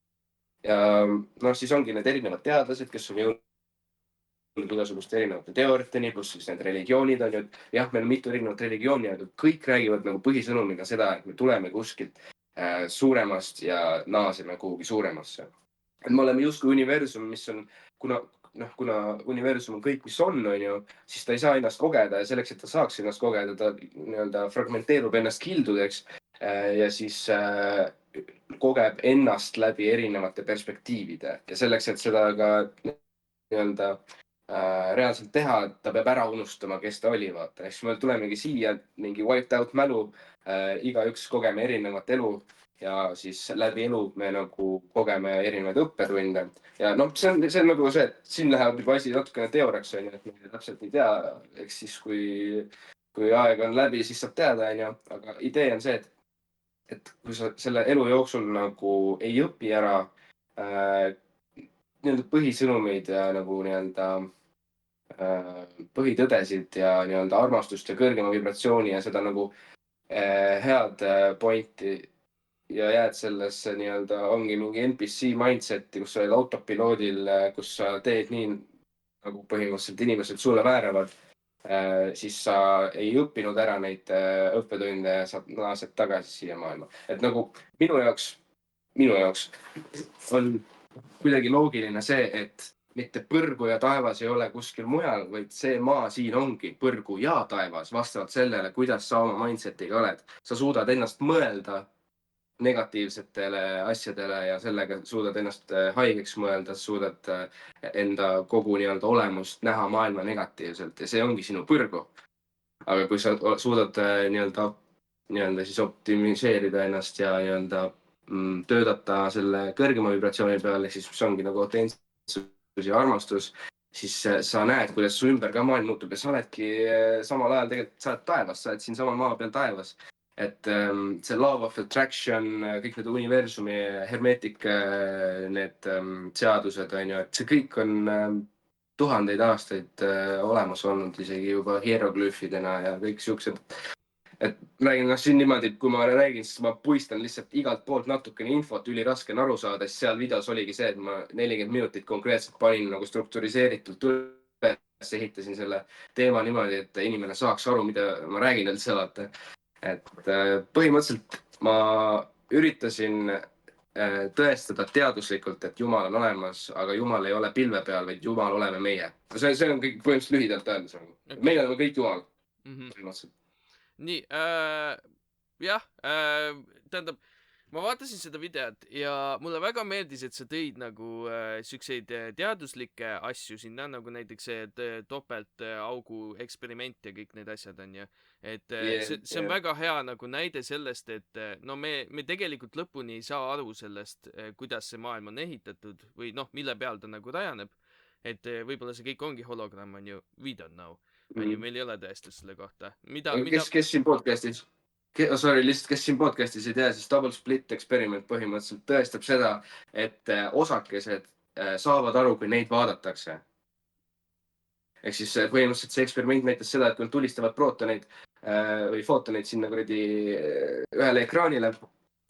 Ja noh, siis ongi need erinevad teadlased, kes on jõudnud igasuguste erinevate teooriateni, pluss siis need religioonid on ju, et jah, meil on mitu erinevat religiooni, aga kõik räägivad nagu põhisõnumina seda, et me tuleme kuskilt suuremast ja naaseme kuhugi suuremasse. Et me oleme justkui universum, mis on, kuna universum on kõik, mis on ju, siis ta ei saa ennast kogeda ja selleks, et ta saaks ennast kogeda, ta nii-öelda fragmenteerub ennast kildudeks ja siis kogeb ennast läbi erinevate perspektiivide ja selleks, et seda ka nii-öelda reaalselt teha, et ta peab ära unustama, kes ta oli, vaata. Ehk siis me tulemegi siia mingi wiped out mälu, igaüks kogeme erinevat elu ja siis läbi elu me nagu kogeme erinevaid õppetunde. Ja noh, see on nagu see, et siin läheb juba asi natukene teooriaks, on ju, et me täpselt ei tea, eks siis kui aeg on läbi, siis saab teada, on ju, aga idee on see, et kui sa selle elu jooksul nagu ei õpi ära nii-öelda põhisõnumeid ja nagu nii-öelda põhitõdesid ja nii-öelda armastust ja kõrgema vibratsiooni ja seda nagu head pointi ja jääd sellesse nii-öelda ongi mingi NPC mindset'i, kus sa oled autopiloodil, kus sa teed nii, nagu põhimõtteliselt inimesed sulle määravad, siis sa ei õppinud ära neid õppetunde ja sa naased tagasi siia maailma. Et nagu minu jaoks on kuidagi loogiline see, et mitte põrgu ja taevas ei ole kuskil mujal, vaid see maa siin ongi põrgu ja taevas vastavalt sellele, kuidas sa oma mindset'iga oled. Sa suudad ennast mõelda negatiivsetele asjadele ja sellega suudad ennast haigeks mõelda, suudad enda kogu nii-öelda olemust näha maailma negatiivselt ja see ongi sinu põrgu. Aga kui sa suudad nii-öelda siis optimiseerida ennast ja nii-öelda töötada selle kõrgema vibratsiooni peale, siis mis ongi nagu autentsus ja armastus, siis sa näed, kuidas su ümber ka maailm muutub ja sa oledki samal ajal tegelikult, sa oled taevas, sa oled siin samal maa peal taevas. Et see love of attraction, kõik need universumi hermeetik, need seadused, on ju, et see kõik on tuhandeid aastaid olemas olnud isegi juba hieroglüüfidena ja kõik siuksed. Et räägin siin niimoodi, et kui ma räägin, siis ma puistan lihtsalt igalt poolt natukene infot, üliraske on aru saada, siis seal videos oligi see, et ma 40 minutit konkreetselt panin nagu strukturiseeritult üles, ehitasin selle teema niimoodi, et inimene saaks aru, mida ma räägin üldse alati. Et põhimõtteliselt ma üritasin tõestada teaduslikult, et Jumal on olemas, aga Jumal ei ole pilve peal, vaid Jumal oleme meie. See on kõik põhimõtteliselt lühidalt öeldes. Meie oleme kõik Jumal. Põhimõtteliselt. Nii, jah, tähendab, ma vaatasin seda videot ja mulle väga meeldis, et sa tõid nagu siukseid teaduslikke asju sinna, nagu näiteks see topeltaugu eksperiment ja kõik need asjad onju. Et see on Yeah. väga hea nagu näide sellest, et no me tegelikult lõpuni ei saa aru sellest, kuidas see maailm on ehitatud või noh, mille peal ta nagu rajaneb. Et võib-olla see kõik ongi hologramm onju, we don't know. Onju, meil ei ole tõestust selle kohta. Kes siin podcast'is sorry, lihtsalt kes siin podcast'is ei tea, siis double split eksperiment põhimõtteliselt tõestab seda, et osakesed saavad aru, kui neid vaadatakse. Ehk siis põhimõtteliselt see eksperiment näitas seda, et kui nad tulistavad prootoneid või footoneid sinna kuradi ühele ekraanile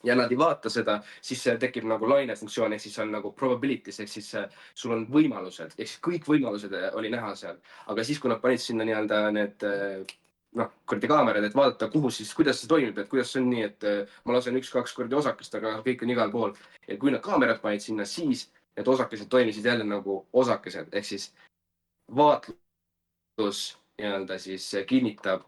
ja nad ei vaata seda, siis tekib nagu lainefunktsioon, ehk siis on nagu probabilities, ehk siis sul on võimalused, ehk siis kõik võimalused oli näha seal. Aga siis, kui nad panid sinna nii-öelda need kuradi kaamerad, et vaadata, kuhu siis, kuidas see toimib, et kuidas see on nii, et ma lasen 1-2 kuradi osakest, aga kõik on igal pool. Ja kui nad kaamerad panid sinna, siis need osakesed toimisid jälle nagu osakesed, ehk siis vaatlus nii-öelda siis kinnitab,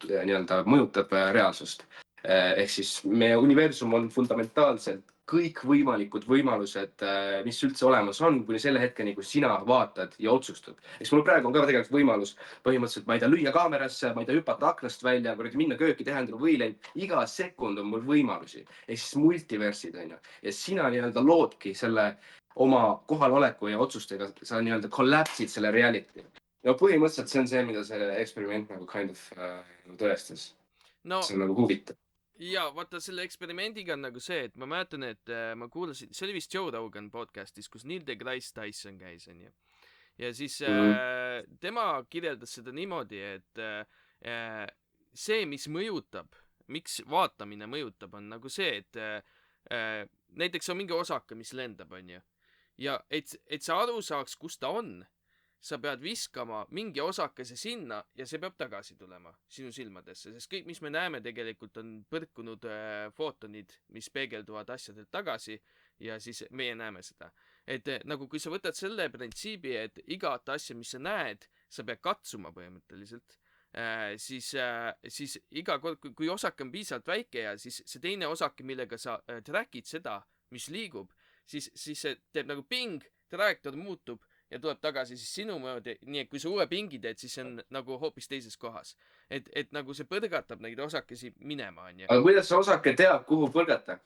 nii-öelda mõjutab reaalsust. Ehk siis meie universum on fundamentaalselt kõikvõimalikud võimalused, mis üldse olemas on, kuni selle hetkeni, kui sina vaatad ja otsustad. Eks mul praegu on ka tegelikult võimalus põhimõtteliselt, ma ei tea, lüüa kaamerasse, ma ei tea, hüpata aknast välja, minna kööki, teha endale võileib. Iga sekund on mul võimalusi. Ehk siis multiversid, on ju. Ja sina nii-öelda loodki selle oma kohaloleku ja otsustega, sa nii-öelda kollapsid selle reality. Ja põhimõtteliselt see on see, mida see eksperiment nagu kind of tõestas. No, see on nagu huvitav. ja vaata selle eksperimendiga on nagu see, et ma mäletan, et ma kuulasin, see oli vist Joe Rogan podcast'is, kus Neil deGrasse Tyson käis, onju. Ja siis tema kirjeldas seda niimoodi, et see, mis mõjutab, miks vaatamine mõjutab, on nagu see, et näiteks on mingi osake, mis lendab, onju. Ja et sa aru saaks, kus ta on, sa pead viskama mingi osakese sinna ja see peab tagasi tulema sinu silmadesse, sest kõik, mis me näeme, tegelikult on põrkunud footonid, mis peegelduvad asjadelt tagasi ja siis meie näeme seda. Et nagu kui sa võtad selle printsiibi, et igat asja, mis sa näed, sa pead katsuma põhimõtteliselt, siis iga kord, kui osake on piisavalt väike ja siis see teine osake, millega sa track'id seda, mis liigub, siis see teeb nagu ping, trajektoor muutub ja tuleb tagasi siis sinu mööda, nii et kui sa uue pingi teed, siis see on nagu hoopis teises kohas. Et nagu see põrgatab neid osakesi minema, onju. Aga kuidas see osake teab, kuhu põrgata?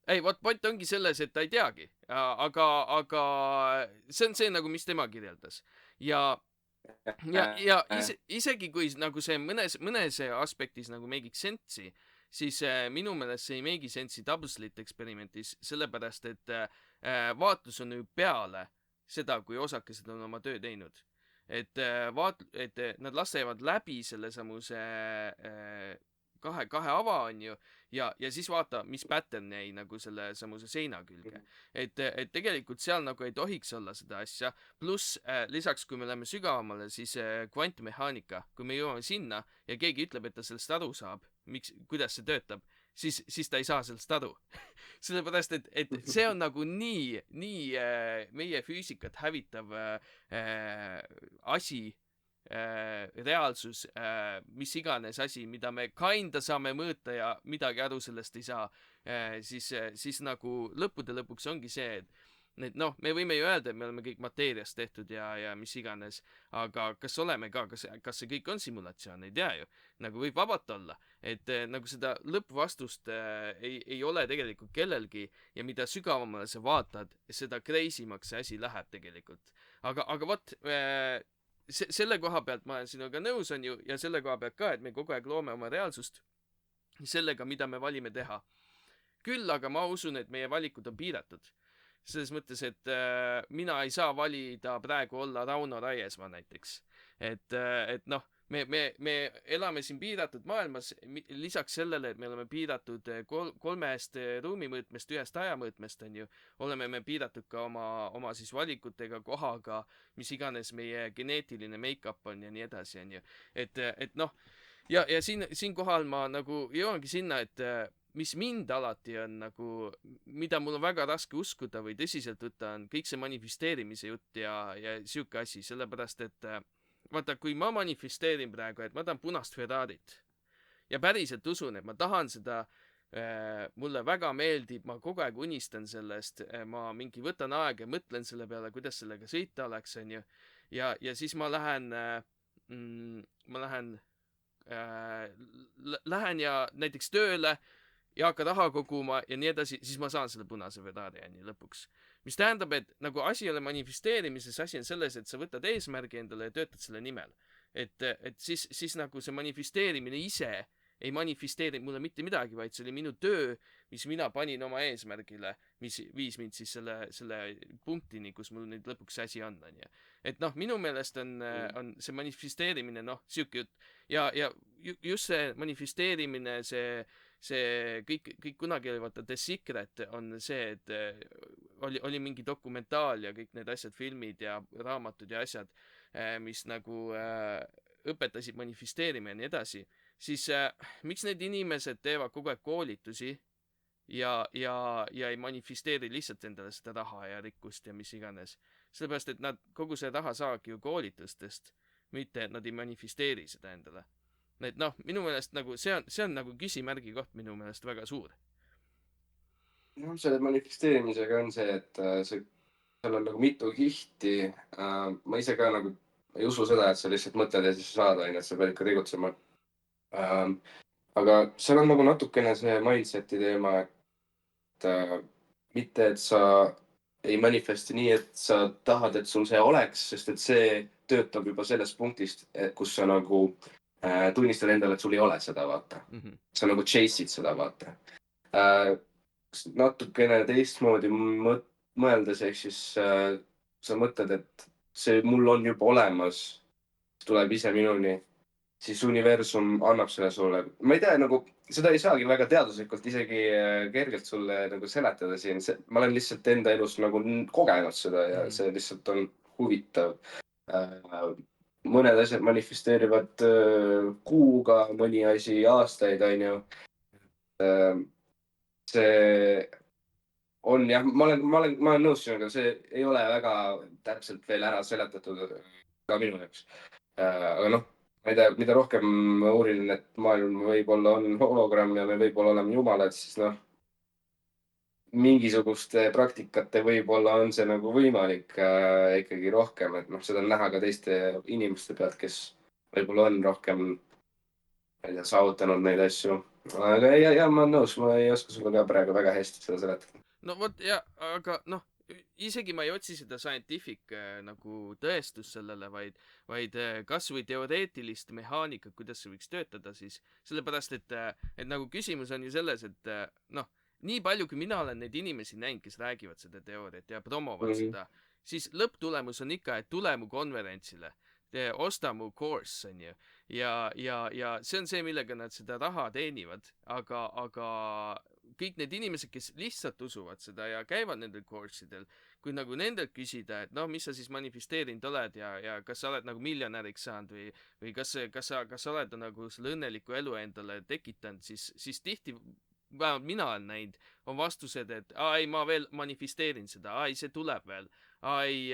Ei, vot point ongi selles, et ta ei teagi. Aga see on see nagu, mis tema kirjeldas. Ja isegi kui nagu see mõnes aspektis nagu make'iks sense'i, siis minu meelest see ei make'i sense'i double slit eksperimentis, sellepärast et vaatlus on ju peale seda, kui osakesed on oma töö teinud. Et nad lasevad läbi selle samuse kahe ava, on ju, ja siis vaata, mis pattern jäi nagu selle samuse seina külge. Et tegelikult seal nagu ei tohiks olla seda asja. Pluss lisaks, kui me läheme sügavamale, siis kvantmehaanika, kui me jõuame sinna ja keegi ütleb, et ta sellest aru saab, kuidas see töötab, siis ta ei saa sellest aru. Sellepärast, et see on nagu nii meie füüsikat hävitav asi, reaalsus, mis iganes asi, mida me kinda saame mõõta ja midagi aru sellest ei saa, siis nagu lõppude lõpuks ongi see, et noh, me võime ju öelda, et me oleme kõik mateeriast tehtud ja mis iganes, aga kas oleme ka, kas see kõik on simulatsioon, ei tea ju. Nagu võib vabalt olla, et nagu seda lõppvastust ei ole tegelikult kellelgi ja mida sügavamale sa vaatad, seda crazy-maks see asi läheb tegelikult. Aga vot, selle koha pealt ma olen sinuga nõus, on ju, ja selle koha pealt ka, et me kogu aeg loome oma reaalsust sellega, mida me valime teha. Küll aga ma usun, et meie valikud on piiratud. Selles mõttes, et mina ei saa valida praegu olla Rauno Raiesmaa näiteks. Et noh, me elame siin piiratud maailmas, lisaks sellele, et me oleme piiratud kolmest ruumimõõtmest, ühest ajamõõtmest, on ju, oleme me piiratud ka oma siis valikutega, kohaga, mis iganes meie geneetiline make-up on ja nii edasi, on ju. Et noh, ja siinkohal ma nagu jõuangi sinna, et mis mind alati on nagu, mida mul on väga raske uskuda või tõsiselt võtta, on kõik see manifesteerimise jutt ja siuke asi, sellepärast et vaata, kui ma manifesteerin praegu, et ma tahan punast Ferrarit ja päriselt usun, et ma tahan seda mulle väga meeldib, ma kogu aeg unistan sellest, ma mingi võtan aega ja mõtlen selle peale, kuidas sellega sõita oleks, onju. Ja siis ma lähen ma lähen ja näiteks tööle ja hakkan raha koguma ja nii edasi, siis ma saan selle punase Ferrari onju lõpuks. mis tähendab, et nagu asi ei ole manifesteerimises, asi on selles, et sa võtad eesmärgi endale ja töötad selle nimel. et siis nagu see manifesteerimine ise ei manifesteerinud mulle mitte midagi, vaid see oli minu töö, mis mina panin oma eesmärgile, mis viis mind siis selle punktini, kus mul nüüd lõpuks see asi on, onju. et noh, minu meelest on see manifesteerimine noh, siuke jutt ja just see manifesteerimine, see kõik kunagi oli vaata The Secret on see, et oli mingi dokumentaal ja kõik need asjad, filmid ja raamatud ja asjad, mis nagu õpetasid manifesteerima ja nii edasi, siis miks need inimesed teevad kogu aeg koolitusi ja ei manifesteeri lihtsalt endale seda raha ja rikkust ja mis iganes. sellepärast, et nad kogu see raha saagi ju koolitustest, mitte et nad ei manifesteeri seda endale. et noh, minu meelest nagu see on nagu küsimärgi koht minu meelest väga suur. noh, selle manifesteerimisega on see, et seal on nagu mitu kihti. ma ise ka nagu ei usu seda, et sa lihtsalt mõtled ja siis saad, onju, et sa pead ikka tegutsema. aga seal on nagu natukene see mindset'i teema, et mitte, et sa ei manifesti nii, et sa tahad, et sul see oleks, sest et see töötab juba sellest punktist, kus sa nagu tunnistad endale, et sul ei ole seda, vaata. sa nagu chase'id seda, vaata. natukene teistmoodi mõeldes, ehk siis sa mõtled, et see mul on juba olemas, tuleb ise minuni, siis universum annab selle sulle. ma ei tea, nagu seda ei saagi väga teaduslikult isegi kergelt sulle nagu seletada siin. ma olen lihtsalt enda elus nagu kogenud seda ja see lihtsalt on huvitav. mõned asjad manifesteerivad kuuga, mõni asi aastaid, onju. see on jah, ma olen nõus sinuga, see ei ole väga täpselt veel ära seletatud ka minu jaoks. aga noh, ma ei tea, mida rohkem ma uurin, et maailm võib-olla on hologramm ja me võib-olla oleme jumalad, siis noh, mingisuguste praktikate võib-olla on see nagu võimalik ikkagi rohkem, et noh, seda on näha ka teiste inimeste pealt, kes võib-olla on rohkem, ma ei tea, saavutanud neid asju. aga ja ma olen nõus, ma ei oska sulle ka praegu väga hästi seda seletada. no vot ja, aga noh, isegi ma ei otsi seda scientific nagu tõestust sellele, vaid kasvõi teoreetilist mehaanikat, kuidas see võiks töötada siis, sellepärast et nagu küsimus on ju selles, et noh, nii palju, kui mina olen neid inimesi näinud, kes räägivad seda teooriat ja promovad seda, siis lõpptulemus on ikka, et tule mu konverentsile, osta mu course, onju. ja see on see, millega nad seda raha teenivad, aga kõik need inimesed, kes lihtsalt usuvad seda ja käivad nendel course'idel, kui nagu nendelt küsida, et noh, mis sa siis manifesteerinud oled ja kas sa oled nagu miljonäriks saanud või kas sa oled nagu selle õnneliku elu endale tekitanud, siis tihti, vähemalt mina olen näinud, on vastused, et ei, ma veel manifesteerin seda, ei, see tuleb veel, ei,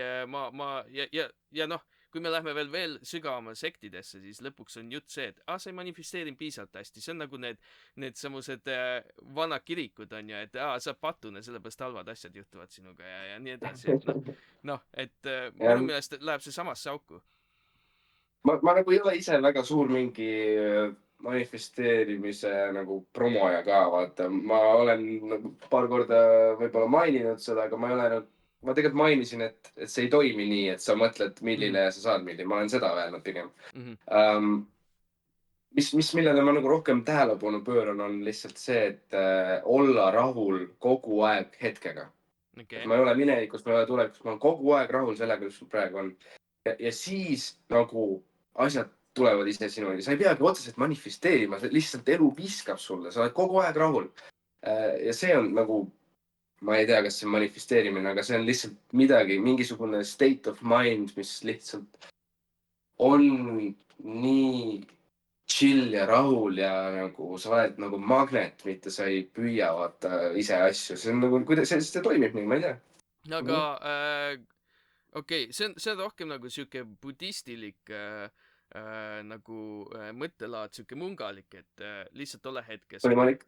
ja noh, kui me lähme veel sügavama sektidesse, siis lõpuks on jutt see, et sa ei manifesteerinud piisavalt hästi, see on nagu need samused vanad kirikud on ju, et sa oled patune, sellepärast halvad asjad juhtuvad sinuga ja nii edasi, et minu meelest läheb see samasse auku. ma nagu ei ole ise väga suur mingi manifesteerimise nagu promoja ka, vaata. ma olen nagu paar korda võib-olla maininud seda, aga ma ei ole nagu, ma tegelikult mainisin, et see ei toimi nii, et sa mõtled, milline sa saad milline. ma olen seda öelnud pigem. millele ma nagu rohkem tähelepanu pööran, on lihtsalt see, et olla rahul kogu aeg hetkega. Okay. ma ei ole minevikus, ma ei ole tulevikus, ma olen kogu aeg rahul sellega, mis praegu on. ja siis nagu asjad tulevad ise sinuni. sa ei peagi otseselt manifesteerima, lihtsalt elu viskab sulle, sa oled kogu aeg rahul. ja see on nagu, ma ei tea, kas see on manifesteerimine, aga see on lihtsalt midagi, mingisugune state of mind, mis lihtsalt on nii chill ja rahul ja nagu sa oled nagu magnet, mitte sa ei püüa vaata ise asju. see on nagu, kuidas see toimib nii, ma ei tea. aga okei, see on rohkem nagu siuke budistilik nagu mõttelaad, siuke mungalik, et lihtsalt ole hetkes. võimalik.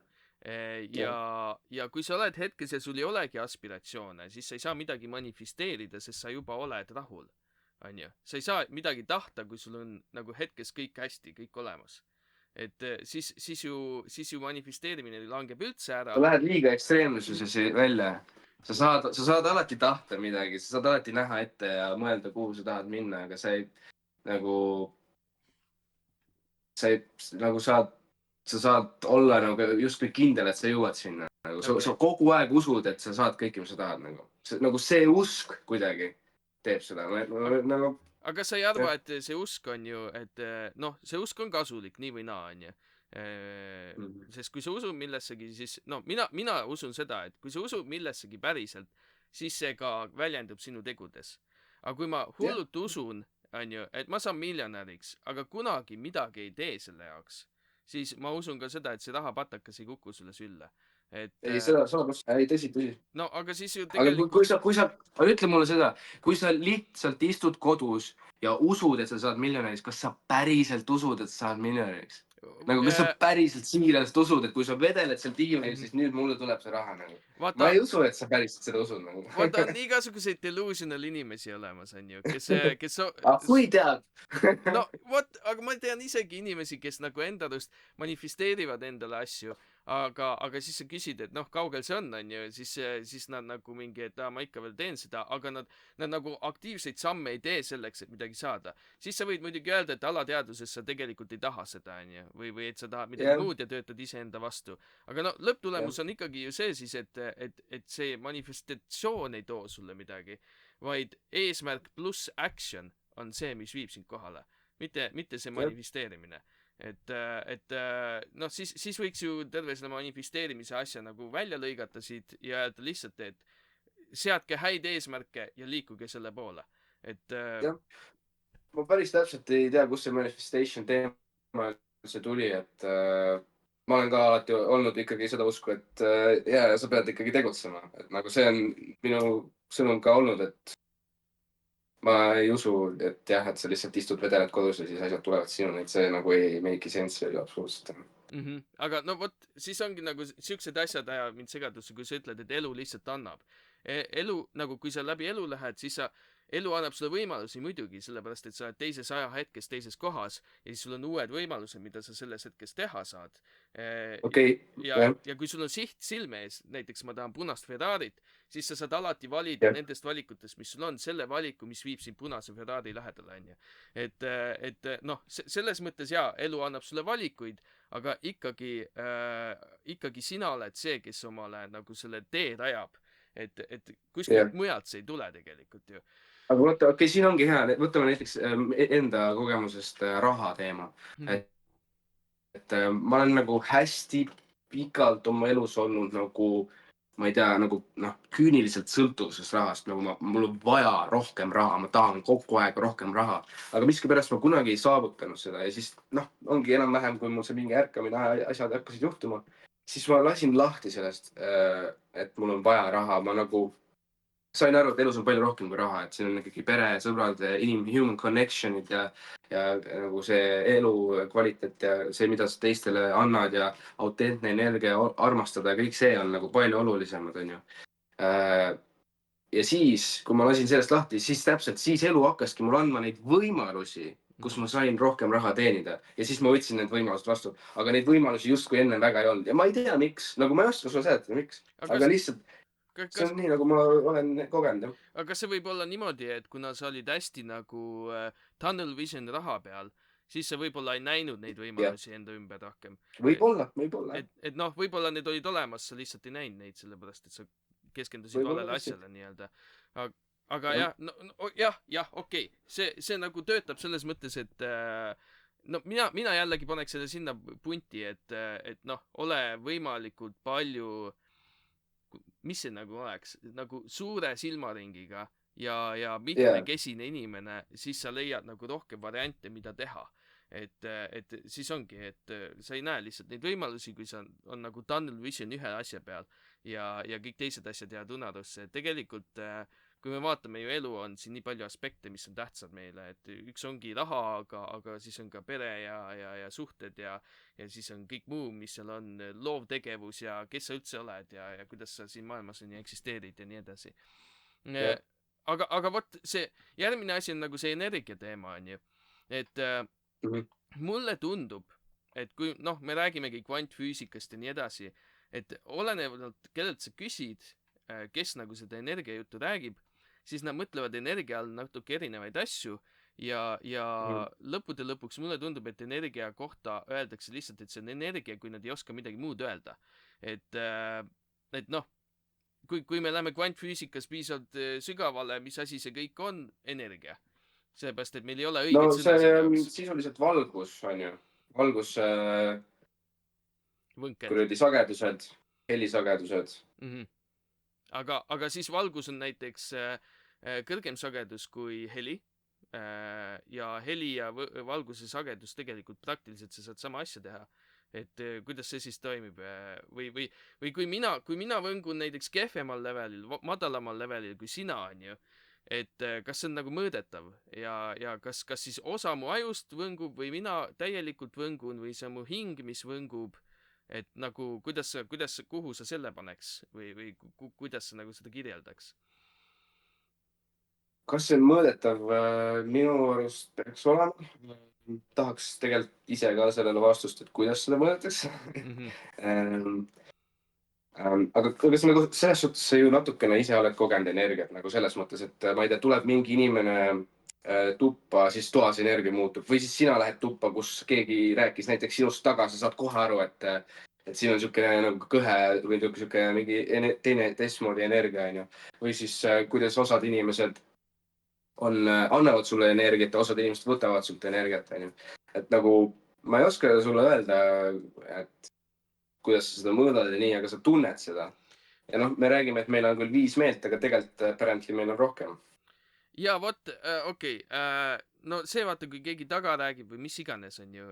ja kui sa oled hetkes ja sul ei olegi aspiratsioone, siis sa ei saa midagi manifesteerida, sest sa juba oled rahul, onju. Sa ei saa midagi tahta, kui sul on nagu hetkes kõik hästi, kõik olemas. Et siis ju manifesteerimine langeb üldse ära. sa lähed liiga ekstreemsuses välja. sa saad alati tahta midagi, sa saad alati näha ette ja mõelda, kuhu sa tahad minna, aga sa ei nagu, sa saad olla nagu justkui kindel, et sa jõuad sinna. Nagu sa kogu aeg usud, et sa saad kõike, mis sa tahad nagu see usk kuidagi teeb seda nagu. Aga sa ei arva, et see usk on ju, et noh, see usk on kasulik nii või naa, onju. Sest kui sa usud millessegi, siis no mina usun seda, et kui sa usud millessegi päriselt, siis see ka väljendub sinu tegudes. Aga kui ma hullult usun, onju, et ma saan miljonäriks, aga kunagi midagi ei tee selle jaoks, siis ma usun ka seda, et see rahapatakas ei kuku sulle sülle. Ei, seda 100%, ei tõsi. No aga siis ju tegelikult. Aga ütle mulle seda, kui sa lihtsalt istud kodus ja usud, et sa saad miljonäriks, kas sa päriselt usud, et sa saad miljonäriks? Nagu, kas sa päriselt siiralt usud, et kui sa vedeled seal diivanil, siis nüüd mulle tuleb see raha nagu. Ma ei usu, et sa päriselt seda usud nagu. Vaata, on igasuguseid delusional inimesi olemas, onju, kes kui tead. No, aga ma tean isegi inimesi, kes nagu enda arust manifesteerivad endale asju, aga siis sa küsid, et noh, kaugel see on ju, siis nad nagu mingi, et ma ikka veel teen seda, aga nad nagu aktiivseid samme ei tee selleks, et midagi saada. Siis sa võid muidugi öelda, et alateadvuses sa tegelikult ei taha seda, onju, või et sa tahad midagi muud ja töötad iseenda vastu. Aga no, lõpptulemus on ikkagi ju see siis, et see manifestatsioon ei too sulle midagi, vaid eesmärk pluss action on see, mis viib sind kohale, mitte see manifesteerimine. Et noh, siis võiks ju terve selle manifesteerimise asja nagu välja lõigata siit ja öelda lihtsalt, et seadke häid eesmärke ja liikuge selle poole. Jah, ma päris täpselt ei tea, kus see manifestation teema üldse tuli, et ma olen ka alati olnud ikkagi seda usku, et sa pead ikkagi tegutsema. Et nagu see on minu sõnum ka olnud, et ma ei usu, et jah, et sa lihtsalt istud vedeled kodus ja siis asjad tulevad sinuni, et see nagu ei make'i sense'i ju absoluutselt. Aga no vot, siis ongi nagu siuksed asjad ajavad mind segadusse, kui sa ütled, et elu lihtsalt annab. Elu, nagu kui sa läbi elu lähed, siis elu annab sulle võimalusi muidugi, sellepärast et sa oled teises ajahetkes, teises kohas ja siis sul on uued võimalused, mida sa selles hetkes teha saad. Ja kui sul on siht silme ees, näiteks ma tahan punast Ferrarit, siis sa saad alati valida nendest valikutest, mis sul on, selle valiku, mis viib sind punase Ferrari lähedale, onju. Et noh, selles mõttes jaa, elu annab sulle valikuid, aga ikkagi sina oled see, kes omale nagu selle tee rajab. Et kuskilt mujalt see ei tule tegelikult ju. Aga vaata, okei, siin ongi hea, võtame näiteks enda kogemusest raha teema. Et ma olen nagu hästi pikalt oma elus olnud nagu, ma ei tea, nagu küüniliselt sõltuvuses rahast, nagu mul on vaja rohkem raha, ma tahan kogu aeg rohkem raha, aga miskipärast ma kunagi ei saavutanud seda ja siis ongi enam-vähem, kui mul see mingi ärkamine asjad hakkasid juhtuma, siis ma lasin lahti sellest, et mul on vaja raha, ma nagu sain aru, et elus on palju rohkem kui raha, et siin on ikkagi pere, sõbrad, human connection'id ja nagu see elu kvaliteet ja see, mida sa teistele annad ja autentne energia armastada ja kõik see on nagu palju olulisemad, on ju. Ja siis, kui ma lasin sellest lahti, siis elu hakkaski mul andma neid võimalusi, kus ma sain rohkem raha teenida ja siis ma võtsin need võimalused vastu, aga neid võimalusi justkui enne väga ei olnud ja ma ei tea, miks, nagu ma ei oska sulle seletada, miks, aga lihtsalt see on nii, nagu ma olen kogenud. Aga kas see võib olla niimoodi, et kuna sa olid hästi nagu tunnel vision raha peal, siis sa võib-olla ei näinud neid võimalusi enda ümber rohkem? Võib-olla. Et noh, võib-olla need olid olemas, sa lihtsalt ei näinud neid, sellepärast et sa keskendusid valele asjale nii-öelda. Aga jah, okei. See nagu töötab selles mõttes, et no mina jällegi paneks selle sinna punti, et noh, ole võimalikult palju, mis see nagu oleks, nagu suure silmaringiga ja mitmekesine inimene, siis sa leiad nagu rohkem variante, mida teha. Et siis ongi, et sa ei näe lihtsalt neid võimalusi, kui sa on nagu tunnel vision ühe asja peal ja kõik teised asjad jäävad unarusse. Tegelikult kui me vaatame ju elu on siin nii palju aspekte, mis on tähtsad meile, et üks ongi raha, aga siis on ka pere ja suhted ja siis on kõik muu, mis seal on, loovtegevus ja kes sa üldse oled ja kuidas sa siin maailmas on ja eksisteerid ja nii edasi. jah. Aga vot see järgmine asi on nagu see energia teema, on ju. Et mulle tundub, et kui noh, me räägimegi kvantfüüsikast ja nii edasi, et olenevalt kellelt sa küsid, kes nagu seda energiajuttu räägib, siis nad mõtlevad energia all natuke erinevaid asju ja lõppude lõpuks mulle tundub, et energia kohta öeldakse lihtsalt, et see on energia, kui nad ei oska midagi muud öelda. Et noh, kui me läheme kvantfüüsikas piisavalt sügavale, mis asi see kõik on, energia. Sellepärast, et meil ei ole no õiget sõna see selle on jaoks. sisuliselt valgus, on ju. Valgus Võnked. kuradi sagedused, helisagedused. Aga siis valgus on näiteks kõrgem sagedus kui heli. Ja heli ja valguse sagedus tegelikult praktiliselt sa saad sama asja teha. Et kuidas see siis toimib või kui mina võngun näiteks kehvemal levelil, madalamal levelil kui sina, on ju, et kas see on nagu mõõdetav ja kas siis osa mu ajust võngub või mina täielikult võngun või see on mu hing, mis võngub, et nagu kuhu sa selle paneks või kuidas sa nagu seda kirjeldaks? Kas see on mõõdetav? Minu arust peaks olema. Tahaks tegelikult ise ka sellele vastust, et kuidas seda mõõdetakse. Aga kas nagu selles suhtes sa ju natukene ise oled kogenud energiat nagu selles mõttes, et ma ei tea, tuleb mingi inimene tuppa, siis toas energia muutub või siis sina lähed tuppa, kus keegi rääkis näiteks sinust taga, sa saad kohe aru, et siin on niisugune nagu kõhe või niisugune mingi teistmoodi energia, on ju. Või siis kuidas osad inimesed annavad sulle energiat ja osad inimesed võtavad sult energiat, on ju. Et nagu ma ei oska sulle öelda, et kuidas sa seda mõõdad ja nii, aga sa tunned seda. Ja noh, me räägime, et meil on küll 5 meelt, aga tegelikult apparently meil on rohkem. Ja vot, okei. No see vaata, kui keegi taga räägib või mis iganes, on ju,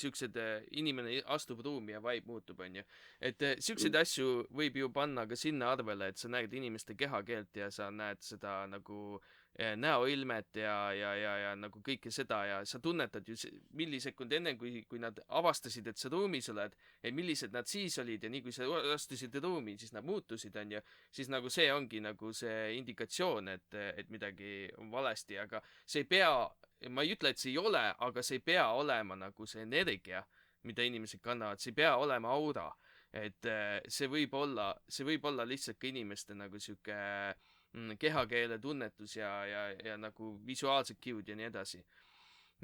siuksed inimene astub ruumi ja vibe muutub, on ju. Et siukseid asju võib ju panna ka sinna arvele, et sa näed inimeste kehakeelt ja sa näed seda nagu näoilmet ja nagu kõike seda ja sa tunnetad ju millisekund enne, kui nad avastasid, et sa ruumis oled, et millised nad siis olid ja nii kui sa astusid ruumi, siis nad muutusid, on ju, siis nagu see ongi nagu see indikatsioon, et midagi on valesti, aga see ei pea, ma ei ütle, et see ei ole, aga see ei pea olema nagu see energia, mida inimesed kannavad, see ei pea olema aura, et see võib olla lihtsalt ka inimeste nagu sihuke kehakeele tunnetus ja nagu visuaalsed cue'd ja nii edasi.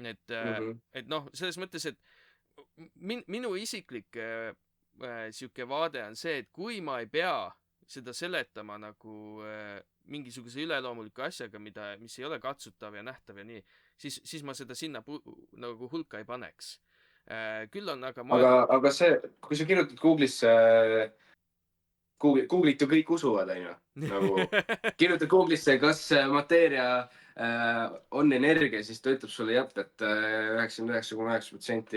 Et noh, selles mõttes, et minu isiklik sihuke vaade on see, et kui ma ei pea seda seletama nagu mingisuguse üleloomuliku asjaga, mis ei ole katsutav ja nähtav ja nii, siis ma seda sinna nagu hulka ei paneks. Küll on aga aga see, kui sa kirjutad Google'isse Google'it ju kõik usuvad, on ju. Nagu kirjutad Google'isse, kas mateeria on energia, siis ta ütleb sulle jah, et 99,9%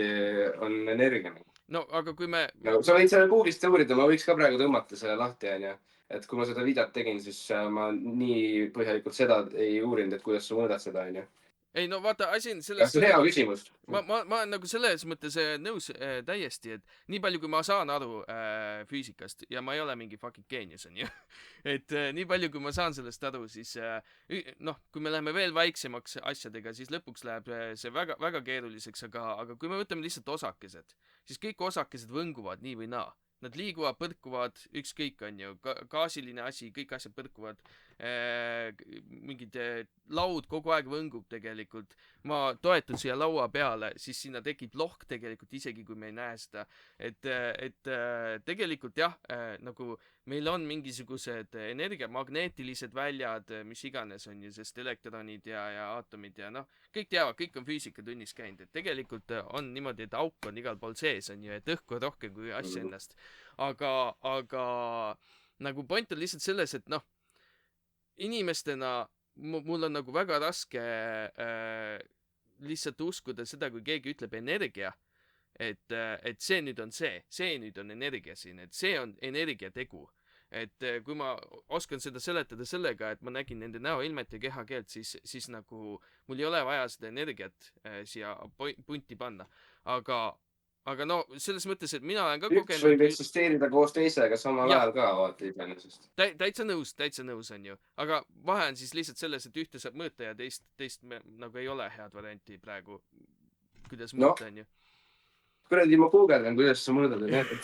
on energia. No aga kui me... Sa võid selle Google'ist uurida, ma võiks ka praegu tõmmata selle lahti, on ju. Et kui ma seda videot tegin, siis ma nii põhjalikult seda ei uurinud, et kuidas sa mõõdad seda, on ju. Ei no vaata, asi on selles... See on hea küsimus. Ma olen nagu selles mõttes nõus täiesti, et nii palju, kui ma saan aru füüsikast ja ma ei ole mingi fucking geenius, on ju. Et nii palju, kui ma saan sellest aru, siis noh, kui me läheme veel väiksemaks asjadega, siis lõpuks läheb see väga, väga keeruliseks, aga kui me võtame lihtsalt osakesed, siis kõik osakesed võnguvad nii või naa. Nad liiguvad, põrkuvad, ükskõik on ju, gaasiline asi, kõik asjad põrkuvad, mingid laud kogu aeg võngub tegelikult. Ma toetun siia laua peale, siis sinna tekib lohk tegelikult, isegi kui me ei näe seda. Et tegelikult jah, nagu meil on mingisugused energiamagneetilised väljad, mis iganes on ju, sest elektronid ja aatomid ja noh, kõik teavad, kõik on füüsikatunnis käinud, et tegelikult on niimoodi, et auk on igal pool sees, on ju, et õhku on rohkem kui asja ennast. Aga nagu point on lihtsalt selles, et noh, inimestena mul on nagu väga raske lihtsalt uskuda seda, kui keegi ütleb energia, et see nüüd on see nüüd on energia siin, et see on energiategu. et kui ma oskan seda seletada sellega, et ma nägin nende näoilmet ja kehakeelt, siis nagu mul ei ole vaja seda energiat siia punti panna. aga no selles mõttes, et mina olen ka Üks võib kogenud eksisteerida koos teisega samal jah, ajal ka, vaata iseenesest. täitsa nõus on ju, aga vahe on siis lihtsalt selles, et ühte saab mõõta ja teist nagu ei ole head varianti praegu, kuidas No, mõõta on ju. kuradi ma guugeldan, kuidas sa mõõdad energiat.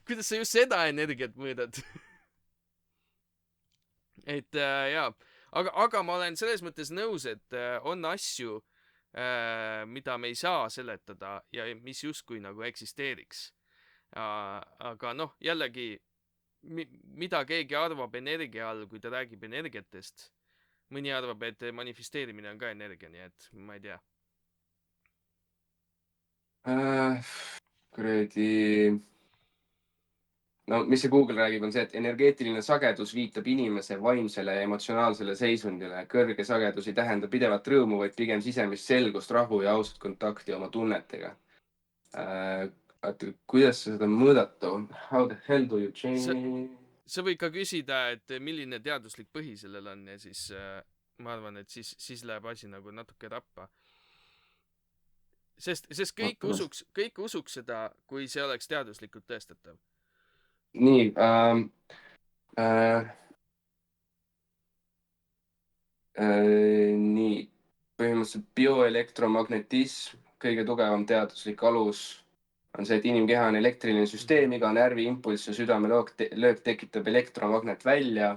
kuidas sa just seda energiat mõõdad? et jaa, aga ma olen selles mõttes nõus, et on asju, mida me ei saa seletada ja mis justkui nagu eksisteeriks. aga noh, jällegi, mida keegi arvab energia all, kui ta räägib energiatest. mõni arvab, et manifesteerimine on ka energia, nii et ma ei tea. Kuradi. No mis see Google räägib, on see, et energeetiline sagedus viitab inimese vaimsele ja emotsionaalsele seisundile. Kõrge sagedus ei tähenda pidevat rõõmu, vaid pigem sisemist selgust, rahu ja ausat kontakti oma tunnetega. Kuidas sa seda mõõdad? How the hell do you change? Sa võid ka küsida, et milline teaduslik põhi sellel on ja siis ma arvan, et siis läheb asi nagu natuke rappa. Sest kõik usuks seda, kui see oleks teaduslikult tõestatav. Nii. Nii. Põhimõtteliselt bioelektromagnetism, kõige tugevam teaduslik alus on see, et inimkeha on elektriline süsteem, iga närviimpulss ja südamelöök tekitab elektromagnet välja.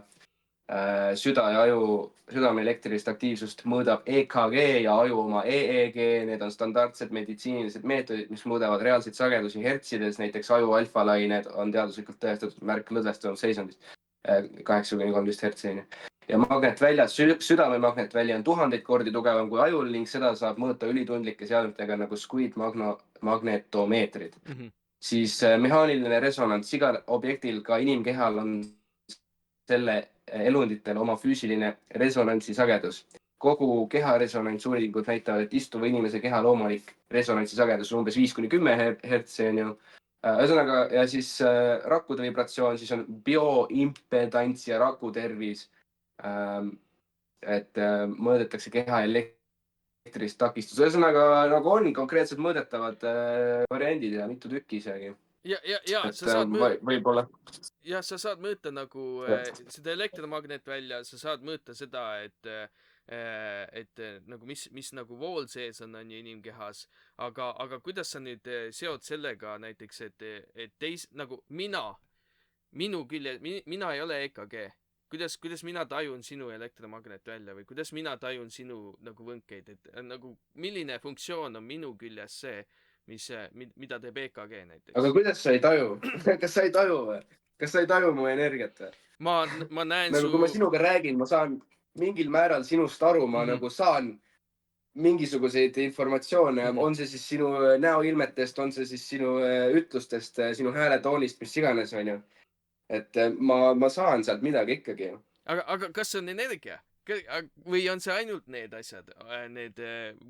Süda ja aju, südame elektrilist aktiivsust mõõdab EKG ja aju oma EEG. Need on standardsed meditsiinilised meetodid, mis mõõdavad reaalseid sagedusi hertsides. Näiteks aju alfalained on teaduslikult tõestatud märk lõdvestunud seisundist 8–13 hertsi. Ja magnetväljad, südame magnetvälja on 1000 kordi tugevam kui ajul ning seda saab mõõta ülitundlike seadmetega nagu Squid magnetomeetrid. Siis mehaaniline resonants igal objektil, ka inimkehal on selle elunditel oma füüsiline resonantsisagedus. Kogu keha resonantsuuringud näitavad, et istuva inimese keha loomulik resonantsisagedus on umbes 5–10 hertsi. Ühesõnaga, ja siis rakkude vibratsioon, siis on bioimpedants ja rakutervis. Et mõõdetakse keha elektrilist takistust. Ühesõnaga, nagu on konkreetselt mõõdetavad variandid ja mitu tükki isegi. Ja sa saad mõõta nagu seda elektromagnetvälja, sa saad mõõta seda, et nagu mis nagu vool sees on inimkehas, aga kuidas sa nüüd seod sellega näiteks, et nagu minu külje, mina ei ole EKG. Kuidas mina tajun sinu elektromagnetvälja või kuidas mina tajun sinu nagu võnkeid, et nagu milline funktsioon on minu küljes see, mida teeb EKG näiteks. Aga kuidas sa ei taju? Kas sa ei taju või? Kas sa ei taju mu energiat või? Ma näen nagu, kui ma sinuga räägin, ma saan mingil määral sinust aru, ma nagu saan mingisuguseid informatsioone, on see siis sinu näoilmetest, on see siis sinu ütlustest, sinu hääletoonist, mis iganes, on ju. Et ma saan sealt midagi ikkagi. Aga kas see on energia? Või on see ainult need asjad, need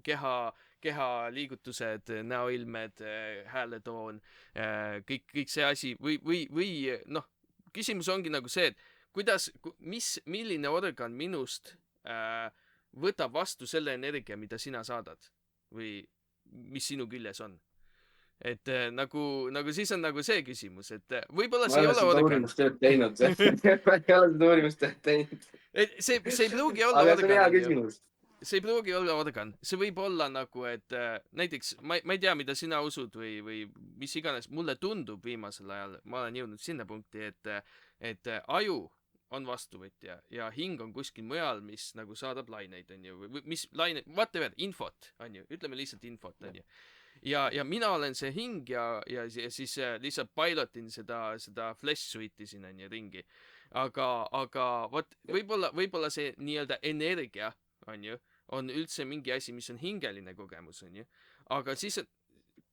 keha liigutused, näoilmed, hääletoon, kõik see asi või noh, küsimus ongi nagu see, et milline organ minust võtab vastu selle energia, mida sina saadad või mis sinu küljes on. Et nagu siis on nagu see küsimus, et võib-olla see ei ole organ. Ma olen seda uurimustööd teinud. See ei pruugi olla organ. Aga see on hea küsimus. See ei pruugi olla organ. See võib olla nagu, et näiteks, ma ei tea, mida sina usud või mis iganes, mulle tundub viimasel ajal, ma olen jõudnud sinna punkti, et aju on vastuvõtja ja hing on kuskil mujal, mis nagu saadab laineid, on ju, või mis laineid, whatever, infot, on ju, ütleme lihtsalt infot, on ju. Ja mina olen see hing ja siis lihtsalt pilotin seda flash suite'i siin on ju ringi. Aga võt, võib-olla see nii-öelda energia on ju, on üldse mingi asi, mis on hingeline kogemus on ju. Aga siis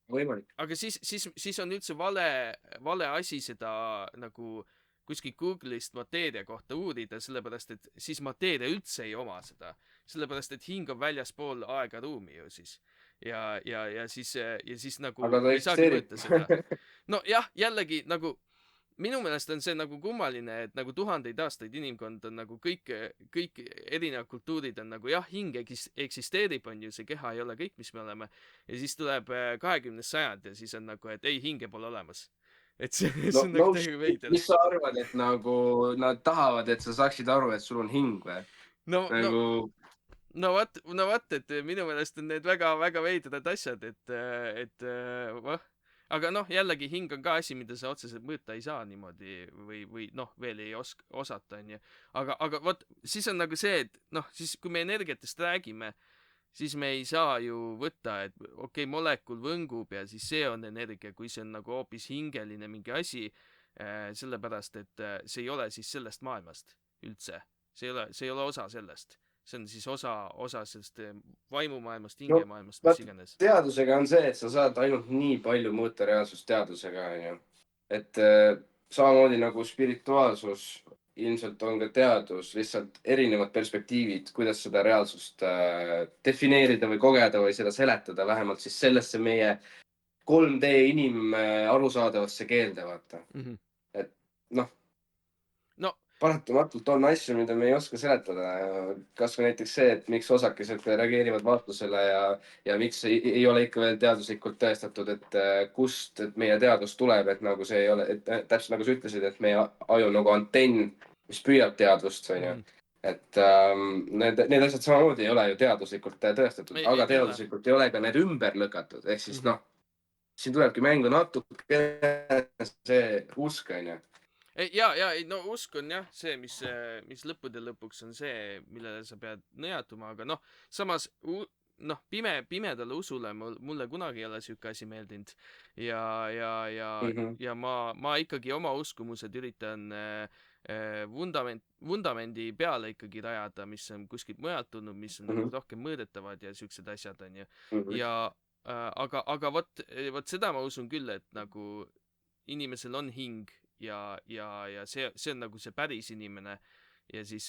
võimalik. Aga siis on üldse vale asi seda nagu kuskil Google'ist mateeria kohta uurida, sellepärast et siis mateeria üldse ei oma seda. Sellepärast et hing on väljaspool aega ruumi ju siis. Ja siis nagu aga ta ei saagi mõõta seda. No jah, jällegi nagu minu meelest on see nagu kummaline, et nagu tuhandeid aastaid inimkond on nagu kõik erinevad kultuurid on nagu jah, hing eksisteerib, on ju, see keha ei ole kõik, mis me oleme. Ja siis tuleb 20. sajand ja siis on nagu, et ei, hinge pole olemas. Et see on nagu täiega veider. Mis sa arvad, et nagu nad tahavad, et sa saaksid aru, et sul on hing või? Nagu... no vaat, et minu meelest on need väga veidrad asjad, et aga noh, jällegi hing on ka asi, mida sa otseselt mõõta ei saa niimoodi või noh, veel ei osata, on ju. Aga vot, siis on nagu see, et noh, siis kui me energiatest räägime, siis me ei saa ju võtta, et okei, molekul võngub ja siis see on energia, kui see on nagu hoopis hingeline mingi asi, sellepärast, et see ei ole siis sellest maailmast üldse. See ei ole osa sellest. See on siis osa sellest vaimumaailmast, hingemaailmast, mis iganes. Teadusega on see, et sa saad ainult nii palju mõõta reaalsust teadusega, on ju. Et samamoodi nagu spirituaalsus, ilmselt on ka teadus, lihtsalt erinevad perspektiivid, kuidas seda reaalsust defineerida või kogeda või seda seletada, vähemalt siis sellesse meie 3D arusaadavasse keelde, vaata. Et noh, paratamatult on asju, mida me ei oska seletada. Kas või näiteks see, et miks osakesed reageerivad vaatlusele ja miks ei ole ikka veel teaduslikult tõestatud, et kust meie teadus tuleb, et nagu see ei ole, et täpselt nagu sa ütlesid, et meie aju nagu antenn, mis püüab teadvust, on ju. Et need asjad samamoodi ei ole ju teaduslikult tõestatud, aga teaduslikult ei ole ka need ümber lükatud. Ehk siis noh, siin tulebki mängu natuke see usk, on ju. Ja, no usk on jah see, mis lõppude lõpuks on see, millele sa pead nõjatuma, aga noh, samas noh, pimedale usule mulle kunagi ei ole siuke asi meeldinud ja ma ikkagi oma uskumused üritan vundamendi peale ikkagi rajada, mis on kuskilt mujalt tulnud, mis on rohkem mõõdetavad ja siuksed asjad on ju. Ja aga vot seda ma usun küll, et nagu inimesel on hing ja see on nagu see päris inimene ja siis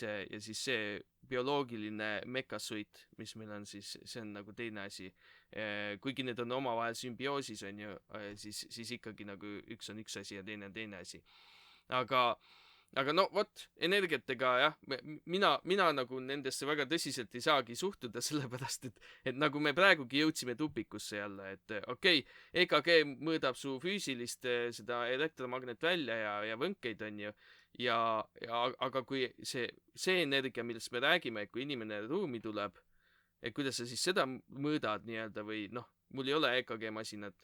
see bioloogiline mekasuit, mis meil on, siis see on nagu teine asi. Kuigi need on omavahel sümbioosis, on ju, siis ikkagi nagu üks on üks asi ja teine on teine asi. Aga no vot, energiatega jah, mina nagu nendesse väga tõsiselt ei saagi suhtuda, sellepärast et nagu me praegugi jõudsime tupikusse jälle, et okei, EKG mõõdab su füüsilist seda elektromagnetvälja ja võnkeid, on ju, aga kui see energia, millest me räägime, et kui inimene ruumi tuleb, et kuidas sa siis seda mõõdad nii-öelda või noh, mul ei ole EKG masinat,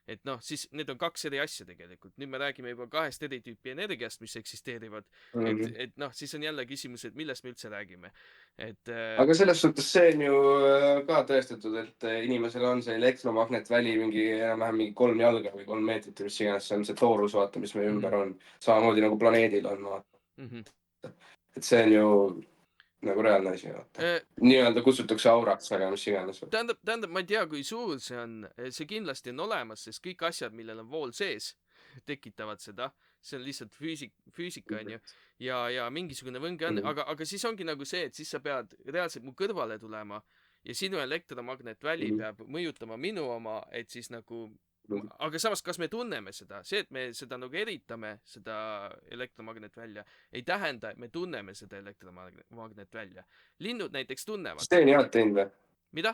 et noh, siis need on kaks eri asja tegelikult. Nüüd me räägime juba kahest eri tüüpi energiast, mis eksisteerivad. Et noh, siis on jälle küsimus, et millest me üldse räägime. Aga selles suhtes see on ju ka tõestatud, et inimesel on see elektromagnetväli enam-vähem mingi 3 jalga või 3 meetrit või mis iganes, see on see toorus, vaata, mis meie ümber on. Samamoodi nagu planeedil on, vaata. Et see on ju nagu reaalne asi, vaata. Nii-öelda kutsutakse auraks, aga mis iganes. Tähendab, ma ei tea, kui suur see on. See kindlasti on olemas, sest kõik asjad, millel on vool sees, tekitavad seda. See on lihtsalt füüsika, on ju. Ja mingisugune võnge on. Aga siis ongi nagu see, et siis sa pead reaalselt mu kõrvale tulema ja sinu elektromagnetväli peab mõjutama minu oma, et siis nagu... Aga samas, kas me tunneme seda? See, et me seda nagu eritame, seda elektromagnetvälja, ei tähenda, et me tunneme seda elektromagnetvälja. Linnud näiteks tunnevad. Seeni oled teinud või? Mida?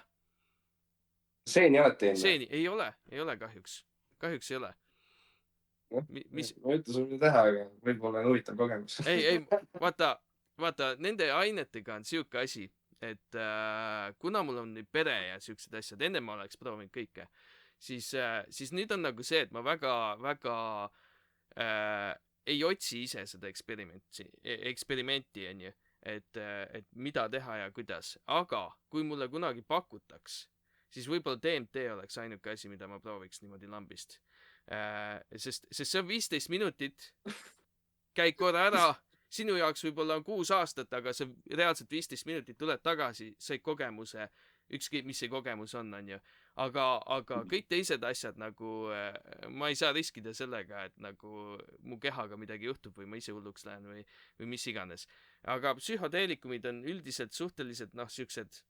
Seeni oled teinud või? Seeni? Ei ole kahjuks. Kahjuks ei ole. Ma ütlen sul mida teha, aga võib-olla on huvitav kogemus. Ei, vaata, nende ainetega on siuke asi, et kuna mul on nüüd pere ja siuksed asjad, enne ma oleks proovinud kõike, siis nüüd on nagu see, et ma väga ei otsi ise seda eksperimenti, on ju, et mida teha ja kuidas. Aga kui mulle kunagi pakutaks, siis võib-olla DMT oleks ainuke asi, mida ma prooviks niimoodi lambist. Sest see on 15 minutit, käid korra ära, sinu jaoks võib-olla on 6 aastat, aga see reaalselt 15 minutit tuled tagasi, said kogemuse, ükskõik mis see kogemus on ju. Aga kõik teised asjad nagu, ma ei saa riskida sellega, et nagu mu kehaga midagi juhtub või ma ise hulluks lähen või mis iganes. Aga psühhoteelikumid on üldiselt suhteliselt, noh, siuksed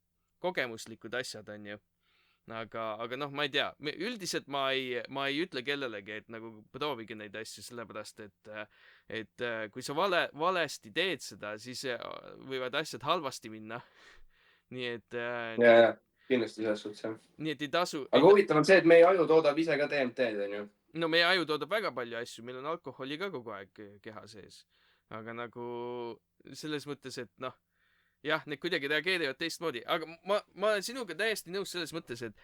kogemuslikud asjad, on ju. aga noh, ma ei tea, üldiselt ma ei ütle kellelegi, et nagu proovige neid asju, sellepärast et kui sa valesti teed seda, siis võivad asjad halvasti minna. nii et ja, ja kindlasti selles suhtes jah. nii et ei tasu Aga huvitav on see, et meie aju toodab ise ka DMT-d, on ju. no meie aju toodab väga palju asju, meil on alkoholi ka kogu aeg keha sees, aga nagu selles mõttes, et noh, jah, need kuidagi reageerivad teistmoodi, aga ma olen sinuga täiesti nõus selles mõttes, et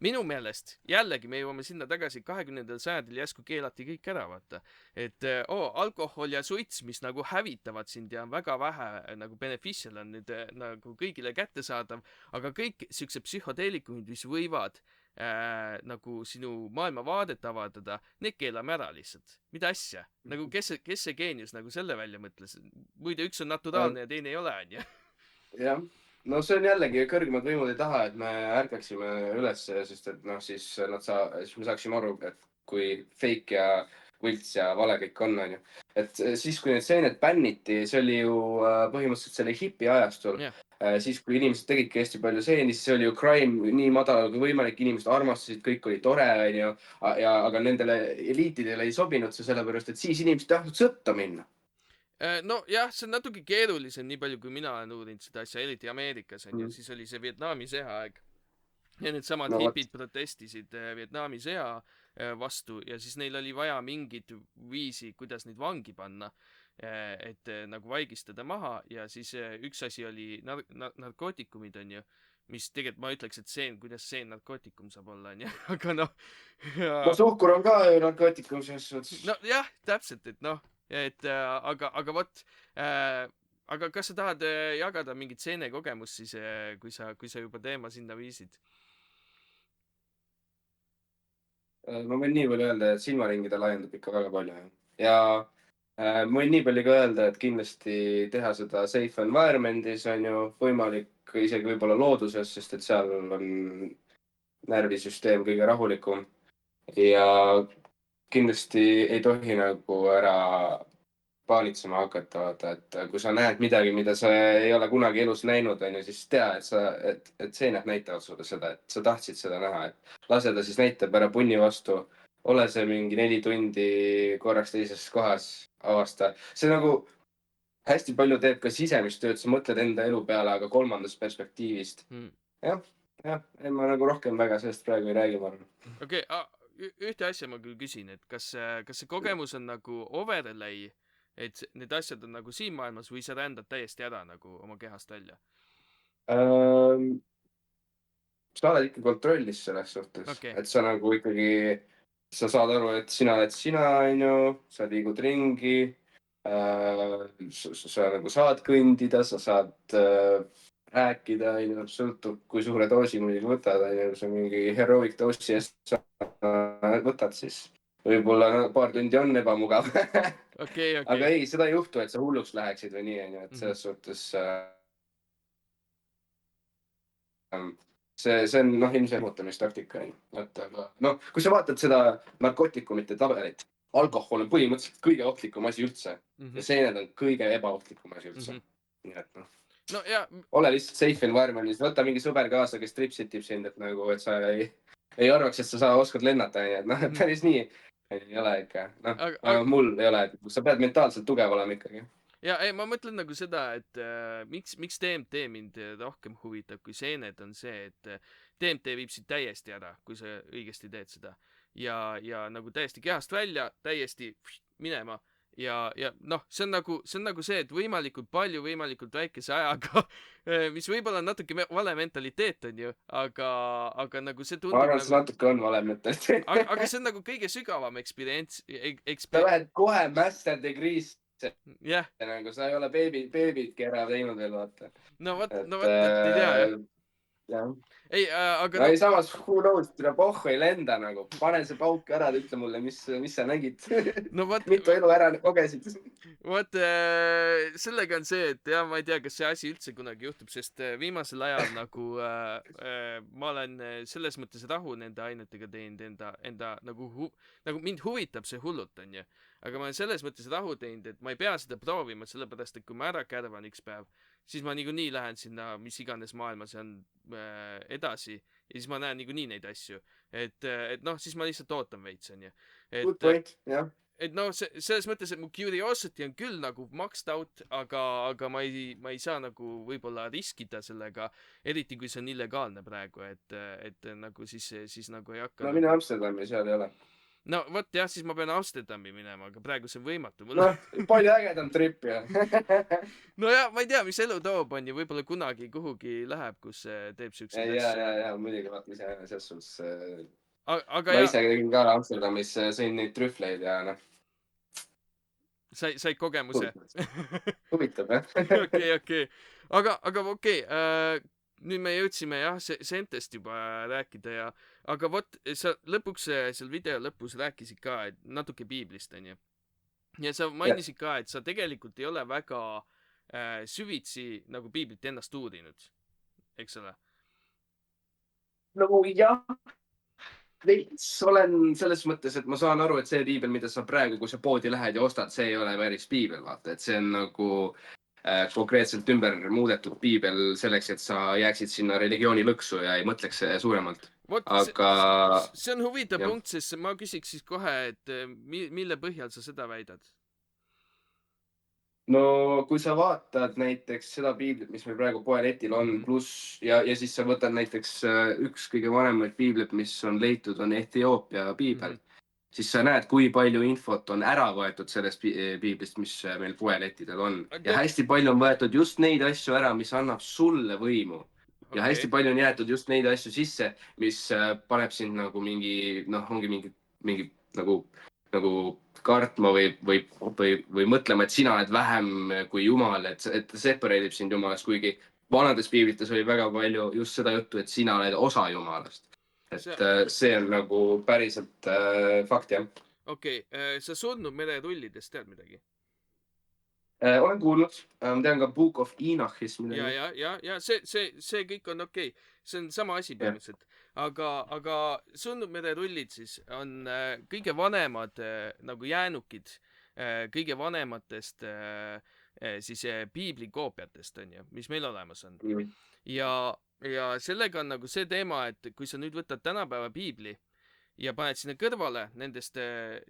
minu meelest jällegi me jõuame sinna tagasi, 20. sajandil järsku keelati kõik ära, vaata, et alkohol ja suits, mis nagu hävitavad sind ja on väga vähe nagu beneficial on nüüd nagu kõigile kättesaadav, aga kõik siuksed psühhoteelikumid, mis võivad nagu sinu maailmavaadet avaldada, need keelame ära lihtsalt. Mida asja? Nagu kes see geenius nagu selle välja mõtles? Muide, üks on naturaalne ja teine ei ole, on ju. jah, no see on jällegi, kõrgemad võimud ei taha, et me ärkaksime üles, sest et noh, siis me saaksime aru, et kui fake ja võlts ja vale kõik on ju. Et siis, kui need seened bänniti, see oli ju põhimõtteliselt selle hipi ajastul. Yeah. Siis, kui inimesed tegidki hästi palju seeni, siis see oli ju crime nii madal kui võimalik, inimesed armastasid, kõik oli tore, on ju. Aga nendele eliitidele ei sobinud see sellepärast, et siis inimesed tahtnud sõtta minna. No jah, see on natuke keerulisem, nii palju kui mina olen uurinud seda asja, eriti Ameerikas on ju, siis oli see Vietnami sõjaaeg. Ja need samad hipid protestisid Vietnami sõja vastu ja siis neil oli vaja mingit viisi, kuidas neid vangi panna, et nagu vaigistada maha ja siis üks asi oli narkootikumid on ju, mis tegelikult ma ütleks, et kuidas see narkootikum saab olla, on ju, aga noh. No suhkur on ka ju narkootikum selles suhtes. No jah, täpselt, et noh, et aga vot, aga kas sa tahad jagada mingit seene kogemust siis, kui sa juba teema sinna viisid? Ma võin nii palju öelda, et silmaringide laiendab ikka väga palju. Ja ma võin nii palju ka öelda, et kindlasti teha seda safe environment'is on ju võimalik isegi võib-olla looduses, sest et seal on närvisüsteem kõige rahulikum. Ja kindlasti ei tohi nagu ära paanitsema hakata, vaata, et kui sa näed midagi, mida sa ei ole kunagi elus näinud, on ju, siis tea, et seened näitavad sulle seda, et sa tahtsid seda näha, et lase ta siis näitab ära punni vastu, ole see mingi 4 tundi korraks teises kohas, avasta. See nagu hästi palju teeb ka sisemist tööd, sa mõtled enda elu peale, aga kolmandast perspektiivist. jah, ma nagu rohkem väga sellest praegu ei räägi, ma arvan. Okei, ühte asja ma küll küsin, et kas see kogemus on nagu overlay, et need asjad on nagu siin maailmas või sa rändad täiesti ära nagu oma kehast välja? Sa oled ikka kontrollis selles suhtes, et sa nagu ikkagi, sa saad aru, et sina oled sina, on ju, sa liigud ringi, sa nagu saad kõndida, sa saad rääkida, on ju, sõltub, kui suure doosi muidugi võtad, on ju, kui sa mingi heroic doosi eest võtad, siis võib-olla paar tundi on ebamugav. Okay. Aga ei, seda ei juhtu, et sa hulluks läheksid või nii, on ju, et selles suhtes see on ilmselt muutamistaktika. Aga kui sa vaatad seda narkootikumite tabelit, alkohol on põhimõtteliselt kõige ohtlikum asi üldse ja seened on kõige ebaohtlikum asi üldse. Nii et ole lihtsalt safe environment'is, võta mingi sõber kaasa, kes tripsitib sind, et nagu, et sa ei arvaks, et sa oskad lennata, et päris nii ei ole ikka. Mul ei ole, sa pead mentaalselt tugev olema ikkagi. Ja ei, ma mõtlen nagu seda, et miks DMT mind rohkem huvitab kui seened on see, et DMT viib sind täiesti ära, kui sa õigesti teed seda. Ja nagu täiesti kehast välja, täiesti minema. Ja noh, see on nagu see, et võimalikult palju, võimalikult väikese ajaga, mis võib-olla natuke vale mentaliteet on ju, aga nagu see tundub... Ma arvan, see natuke on vale mentaliteet. Aga see on nagu kõige sügavam experience. Sa lähed kohe master degree'sse. Jah. Nagu sa ei ole beebidki ära teinud veel, vaata. No võt, ei tea, jah. Ei, aga... Ei, samas, who knows, pohhu ei lenda nagu. Pane see pauk ära, ütle mulle, mis sa nägid. Mitu elu ära kogesid. Vot, sellega on see, et jah, ma ei tea, kas see asi üldse kunagi juhtub, sest viimasel ajal nagu ma olen selles mõttes rahu nende ainetega teinud enda nagu mind huvitab see hullult, on ju. aga ma olen selles mõttes rahu teinud, et ma ei pea seda proovima, sellepärast et kui ma ära kärvan üks päev, siis ma niikuinii lähen sinna mis iganes maailma see on edasi ja siis ma näen niikuinii neid asju. Et noh, siis ma lihtsalt ootan veits, onju. Good point, jah. Et noh, selles mõttes, et mu curiosity on küll nagu maxed out, aga ma ei saa nagu võib-olla riskida sellega, eriti kui see on illegaalne praegu, et nagu siis nagu ei hakka. No mine Amsterdami, seal ei ole. No vot jah, siis ma pean Amsterdami minema, aga praegu see on võimatu. Noh, palju ägedam trip ja. No ja, ma ei tea, mis elu toob, on ju, võib-olla kunagi kuhugi läheb, kus teeb siukseid asju. Ja, muidugi vaata ise selles suhtes. Aga ma ise tegin ka Amsterdamis, sõin neid trühvleid ja noh. Said kogemuse. Huvitab, jah. Okei. Aga okei. Nüüd me jõudsime jah, Sentest juba rääkida aga vot, sa lõpuks seal video lõpus rääkisid ka, et natuke piiblist, on ju. Ja sa mainisid ka, et sa tegelikult ei ole väga süvitsi nagu piiblit ennast uurinud, eks ole? No jah. Veits olen selles mõttes, et ma saan aru, et see piibel, mida sa praegu, kui sa poodi lähed ja ostad, see ei ole päris piibel, vaata, et see on nagu konkreetselt ümber muudetud piibel selleks, et sa jääksid sinna religiooni lõksu ja ei mõtleks suuremalt. Aga see on huvitav punkt, sest ma küsiks siis kohe, et mille põhjal sa seda väidad? No kui sa vaatad näiteks seda piiblit, mis meil praegu poeletil on, pluss ja siis sa võtad näiteks üks kõige vanemaid piiblit, mis on leitud, on Etioopia piibel, siis sa näed, kui palju infot on ära võetud sellest piiblist, mis meil poeletidel on. Ja hästi palju on võetud just neid asju ära, mis annab sulle võimu. Ja hästi palju on jäetud just neid asju sisse, mis paneb sind nagu mingi, noh, ongi mingi nagu kartma või mõtlema, et sina oled vähem kui Jumal, et separate ib sind Jumalast, kuigi vanades piiblites oli väga palju just seda juttu, et sina oled osa Jumalast. Et see on nagu päriselt fakt, jah. Okei, sa Surnud mere rullidest tead midagi? Olen kuulnud, tean ka Book of Enoch'ist midagi. Ja see kõik on okei. See on sama asi põhimõtteliselt. Aga Surnud mere rullid siis on kõige vanemad nagu jäänukid kõige vanematest siis piiblikoopiatest, on ju, mis meil olemas on. Ja sellega on nagu see teema, et kui sa nüüd võtad tänapäeva piibli ja paned sinna kõrvale nendest,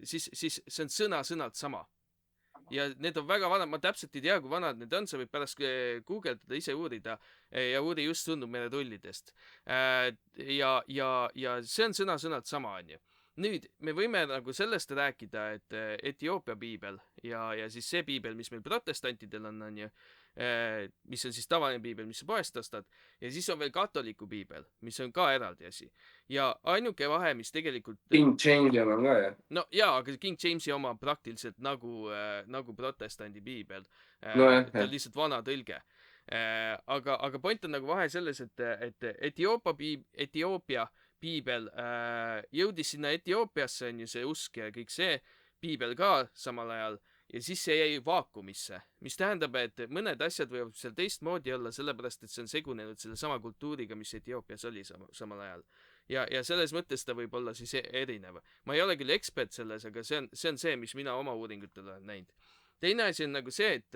siis see on sõna-sõnalt sama. Ja need on väga vanad, ma täpselt ei tea, kui vanad need on, sa võid pärast guugeldada, ise uurida ja uuri just Surnud mere rullidest. Ja see on sõna-sõnalt sama, on ju. Nüüd, me võime nagu sellest rääkida, et Etioopia piibel ja siis see piibel, mis meil protestantidel on ju, mis on siis tavaline piibel, mis sa poest ostad, ja siis on veel katoliku piibel, mis on ka eraldi asi. Ja ainuke vahe, mis tegelikult... King Jamesi on ka, jah? No jaa, aga King Jamesi oma praktiliselt nagu protestandi piibel. No, ta on lihtsalt vana tõlge. Aga point on nagu vahe selles, et Etioopia piibel jõudis sinna Etioopiasse, on ju see usk ja kõik see, piibel ka samal ajal, ja siis see jäi vaakumisse, mis tähendab, et mõned asjad võivad seal teistmoodi olla, sellepärast, et see on segunenud selle sama kultuuriga, mis Etioopias oli samal ajal. Ja selles mõttes ta võib olla siis erinev. Ma ei ole küll ekspert selles, aga see on see, mis mina oma uuringutel olen näinud. Teine asi on nagu see, et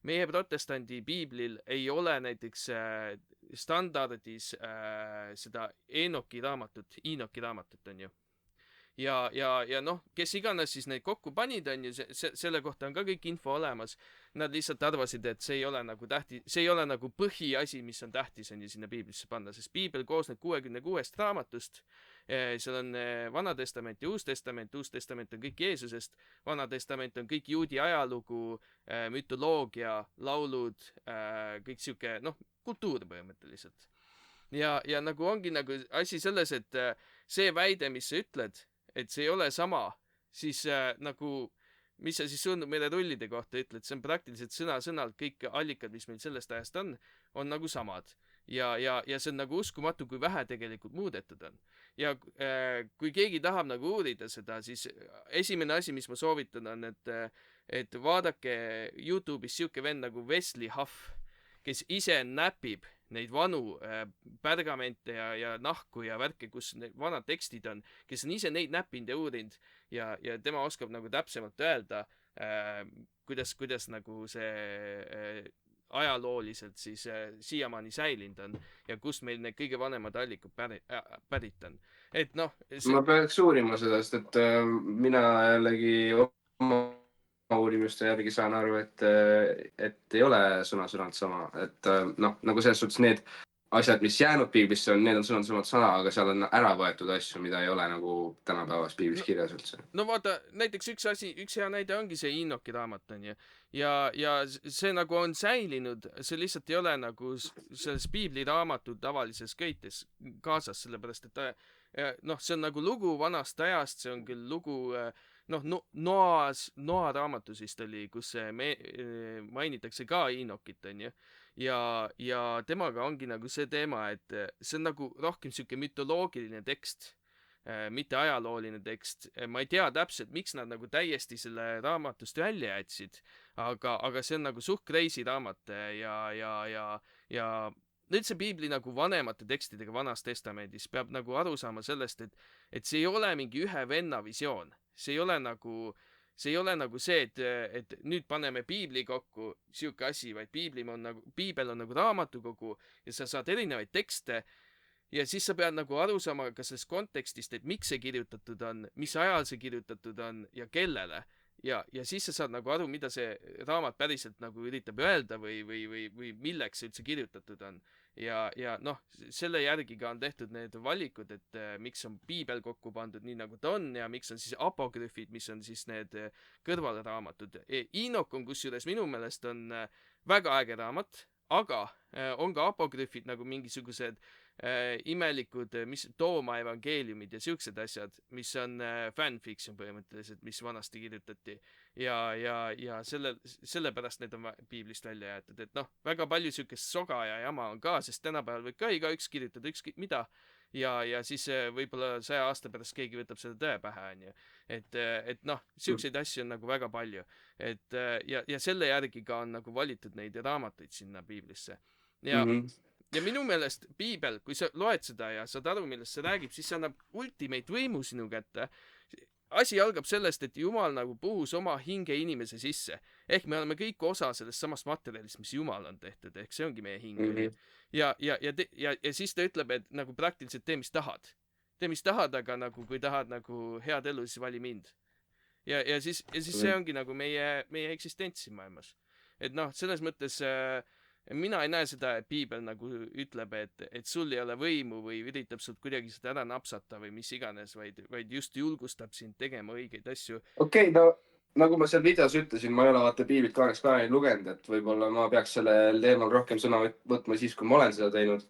meie protestandi piiblil ei ole näiteks standardis seda Enoki raamatut, on ju. Ja noh, kes iganes siis neid kokku panid, on ju, selle kohta on ka kõik info olemas. Nad lihtsalt arvasid, et see ei ole nagu tähtis, see ei ole nagu põhiasi, mis on tähtis, on ju, sinna piiblisse panna, sest piibel koosneb 66 raamatust. Seal on Vana Testament ja Uus Testament. Uus Testament on kõik Jeesusest. Vana Testament on kõik juudi ajalugu, mütoloogia, laulud, kõik siuke, noh, kultuur põhimõtteliselt. Ja nagu ongi nagu asi selles, et see väide, mis sa ütled, et see ei ole sama, siis nagu, mis sa siis Surnud mere rullide kohta ütled, see on praktiliselt sõna-sõnalt kõik allikad, mis meil sellest ajast on nagu samad. Ja see on nagu uskumatu, kui vähe tegelikult muudetud on. Ja kui keegi tahab nagu uurida seda, siis esimene asi, mis ma soovitan on, et vaadake YouTube'is siuke vend nagu Wesley Huff, kes ise näpib neid vanu pärgamente ja nahku ja värke, kus need vanad tekstid on, kes on ise neid näppinud ja uurinud ja tema oskab nagu täpsemalt öelda, kuidas nagu see ajalooliselt siis siiamaani säilinud on ja kust meil need kõige vanemad allikad pärit on. Et noh, ma peaks uurima seda, sest et mina jällegi oma uurimiste järgi saan aru, et ei ole sõna-sõnalt sama, et noh, nagu selles suhtes need asjad, mis jäänud piiblisse on, need on sõna-sõnalt sama, aga seal on ära võetud asju, mida ei ole nagu tänapäevas piiblis kirjas üldse. no vaata, näiteks üks hea näide ongi see Enoki raamat onju ja see nagu on säilinud, see lihtsalt ei ole nagu selles piibliraamatu tavalises köites kaasas, sellepärast et noh, see on nagu lugu vanast ajast, see on küll lugu noh, Noa raamatus vist oli, kus mainitakse ka Enokit onju ja temaga ongi nagu see teema, et see on nagu rohkem siuke mütoloogiline tekst, mitte ajalooline tekst. Ma ei tea täpselt, miks nad nagu täiesti selle raamatust välja jätsid, aga see on nagu suht crazy raamat ja üldse piibli nagu vanemate tekstidega Vanas Testamendis peab nagu aru saama sellest, et see ei ole mingi ühe venna visioon. See ei ole nagu see, et nüüd paneme piibli kokku, siuke asi, vaid piibel on nagu raamatukogu ja sa saad erinevaid tekste ja siis sa pead nagu aru saama ka sellest kontekstist, et miks see kirjutatud on, mis ajal see kirjutatud on ja kellele. Ja siis sa saad nagu aru, mida see raamat päriselt nagu üritab öelda või milleks see üldse kirjutatud on. Ja noh, selle järgi ka on tehtud need valikud, et miks on piibel kokku pandud nii nagu ta on ja miks on siis apokrüfid, mis on siis need kõrvalraamatud. Enoch on kusjuures minu meelest on väga äge raamat, aga on ka apokrüfid nagu mingisugused imelikud, mis Tooma evangeeliumid ja siuksed asjad, mis on fanfiction põhimõtteliselt, mis vanasti kirjutati ja sellepärast need on piiblist välja jäetud, et noh, väga palju siukest soga ja jama on ka, sest tänapäeval võib ka igaüks kirjutada ükskõik mida ja siis võib-olla 100 aasta pärast keegi võtab seda tõe pähe onju, et noh, siukseid asju on nagu väga palju, et ja selle järgi ka on nagu valitud neid raamatuid sinna piiblisse ja minu meelest piibel, kui sa loed seda ja saad aru, millest see räägib, siis see annab ultimate võimu sinu kätte. Asi algab sellest, et Jumal nagu puhus oma hinge inimese sisse. Ehk me oleme kõik osa sellest samast materjalist, mis Jumal on tehtud, ehk see ongi meie hing. Ja siis ta ütleb, et nagu praktiliselt tee, mis tahad. Tee, mis tahad, aga nagu kui tahad nagu head elu, siis vali mind. Ja siis see ongi nagu meie eksistents siin maailmas. Et noh, selles mõttes mina ei näe seda, et piibel nagu ütleb, et sul ei ole võimu või üritab sult kuidagi seda ära napsata või mis iganes, vaid just julgustab sind tegema õigeid asju. Okei, no nagu ma seal videos ütlesin, ma ei ole vaata piiblit kaaneks kaaneni lugenud, et võib-olla ma peaks sellel teemal rohkem sõna võtma siis, kui ma olen seda teinud.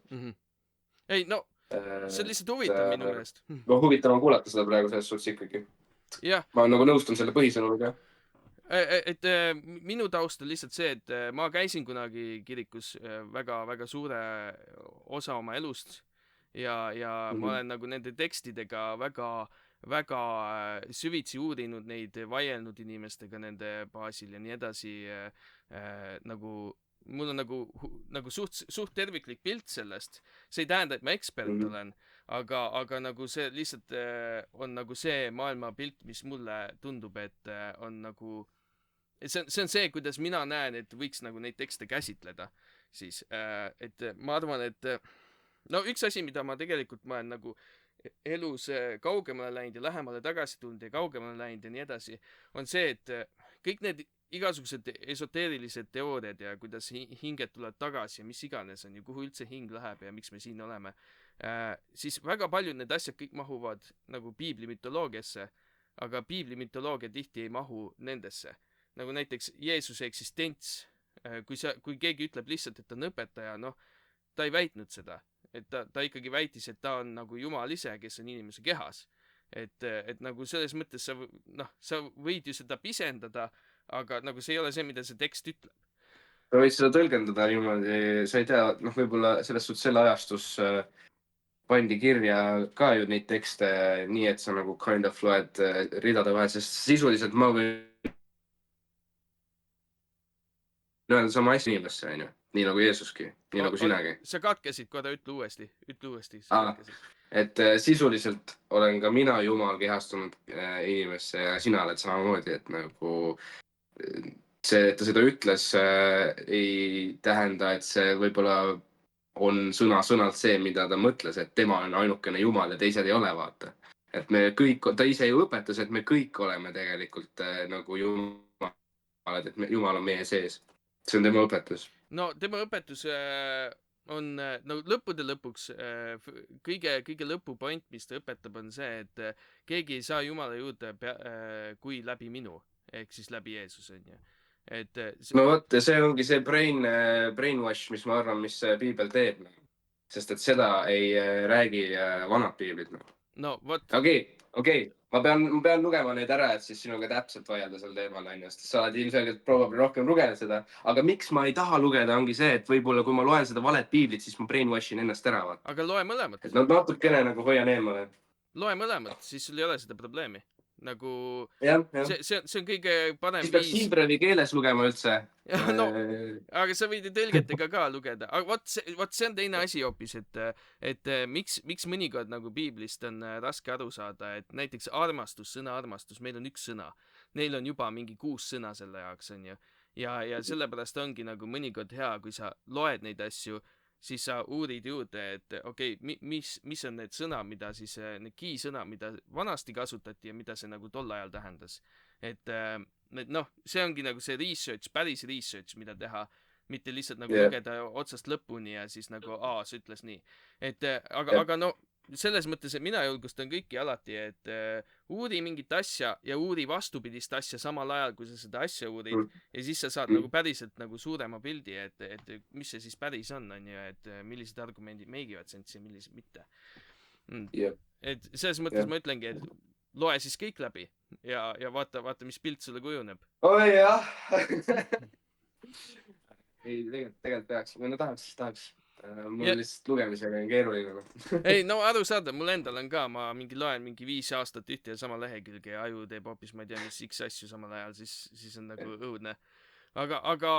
Ei, no see on lihtsalt huvitav minu meelest. No huvitav on kuulata seda praegu selles suhtes ikkagi. Ma nagu nõustun selle põhisõnumiga. Et minu taust on lihtsalt see, et ma käisin kunagi kirikus väga suure osa oma elust ja ma olen nagu nende tekstidega väga süvitsi uurinud neid, vaielnud inimestega nende baasil ja nii edasi. Nagu mul on nagu suht terviklik pilt sellest. See ei tähenda, et ma ekspert olen, aga nagu see lihtsalt on nagu see maailmapilt, mis mulle tundub, et on nagu see on see, kuidas mina näen, et võiks nagu neid tekste käsitleda siis, et ma arvan, et no üks asi, mida ma tegelikult olen nagu elus kaugemale läinud ja lähemale tagasi tulnud ja kaugemale läinud ja nii edasi, on see, et kõik need igasugused esoteerilised teooriad ja kuidas hinged tulevad tagasi ja mis iganes on ja kuhu üldse hing läheb ja miks me siin oleme, siis väga paljud need asjad kõik mahuvad nagu piibli mütoloogiasse, aga piibli mütoloogia tihti ei mahu nendesse. Nagu näiteks Jeesuse eksistents, kui keegi ütleb lihtsalt, et ta on õpetaja, noh, ta ei väitnud seda, et ta ikkagi väitis, et ta on nagu Jumal ise, kes on inimese kehas. Et nagu selles mõttes sa võid ju seda pisendada, aga nagu see ei ole see, mida see tekst ütleb. Sa võid seda tõlgendada niimoodi, sa ei tea, noh, võib-olla selles suhtes selle ajastus pandi kirja ka ju neid tekste nii, et sa nagu kind of loed ridade vahel, sest sisuliselt ma võin öelda sama asja inimesse, on ju. Nii nagu Jeesuski, nii nagu sinagi. Sa katkesid korda, ütle uuesti. et sisuliselt olen ka mina Jumal kehastunud inimesse ja sina oled samamoodi, et nagu see, et ta seda ütles, ei tähenda, et see võib-olla on sõna-sõnalt see, mida ta mõtles, et tema on ainukene Jumal ja teised ei ole, vaata. Et me kõik, ta ise ju õpetas, et me kõik oleme tegelikult nagu Jumalad, et Jumal on meie sees. See on tema õpetus. No tema õpetus on no lõppude lõpuks kõige lõpupoint, mis ta õpetab, on see, et keegi ei saa Jumala juurde kui läbi minu ehk siis läbi Jeesuse, onju. et no vot, see ongi see brainwash, mis ma arvan, mis piibel teeb. Sest et seda ei räägi vanad piiblid. no vot, Okei. Ma pean lugema neid ära, et siis sinuga täpselt vaielda sel teemal, onju. Sest sa oled ilmselgelt probably rohkem lugenud seda. Aga miks ma ei taha lugeda, ongi see, et võib-olla kui ma loen seda valet piiblit, siis ma brainwashin ennast ära, vaata. aga loe mõlemat. Et natukene nagu hoian eemale. Loe mõlemat, siis sul ei ole seda probleemi. Nagu Jah. see on kõige parem Siis peaks hiibrevi keeles lugema üldse. no, aga sa võid ju tõlgetega ka lugeda. Aga vot see on teine asi hoopis, et miks mõnikord nagu piiblist on raske aru saada, et näiteks armastus, sõna armastus, meil on üks sõna. Neil on juba mingi 6 sõna selle jaoks, onju. Ja sellepärast ongi nagu mõnikord hea, kui sa loed neid asju, siis sa uurid juurde, et okei, mis on need sõna, mida siis, need key-sõna, mida vanasti kasutati ja mida see nagu tol ajal tähendas. Et noh, see ongi nagu see research, päris research, mida teha, mitte lihtsalt nagu lugeda otsast lõpuni ja siis nagu, see ütles nii. Et aga no, selles mõttes, et mina julgustan kõiki alati, et uuri mingit asja ja uuri vastupidist asja samal ajal, kui sa seda asja uurid ja siis sa saad nagu päriselt nagu suurema pildi, et mis see siis päris on, et millised argumendid meigivad sensi ja millised mitte. Et selles mõttes ma ütlengi, et loe siis kõik läbi ja vaata, mis pilt sulle kujuneb. Oi jah. Ei, tegelikult peaks. No tahaks. Mul lihtsalt lugemisega on keeruline. Ei, no aru saada, mul endal on ka, ma loen mingi 5 aastat ühte ja sama lehekülge ja aju teeb hoopis, ma ei tea, mis X asju samal ajal, siis on nagu õudne. Aga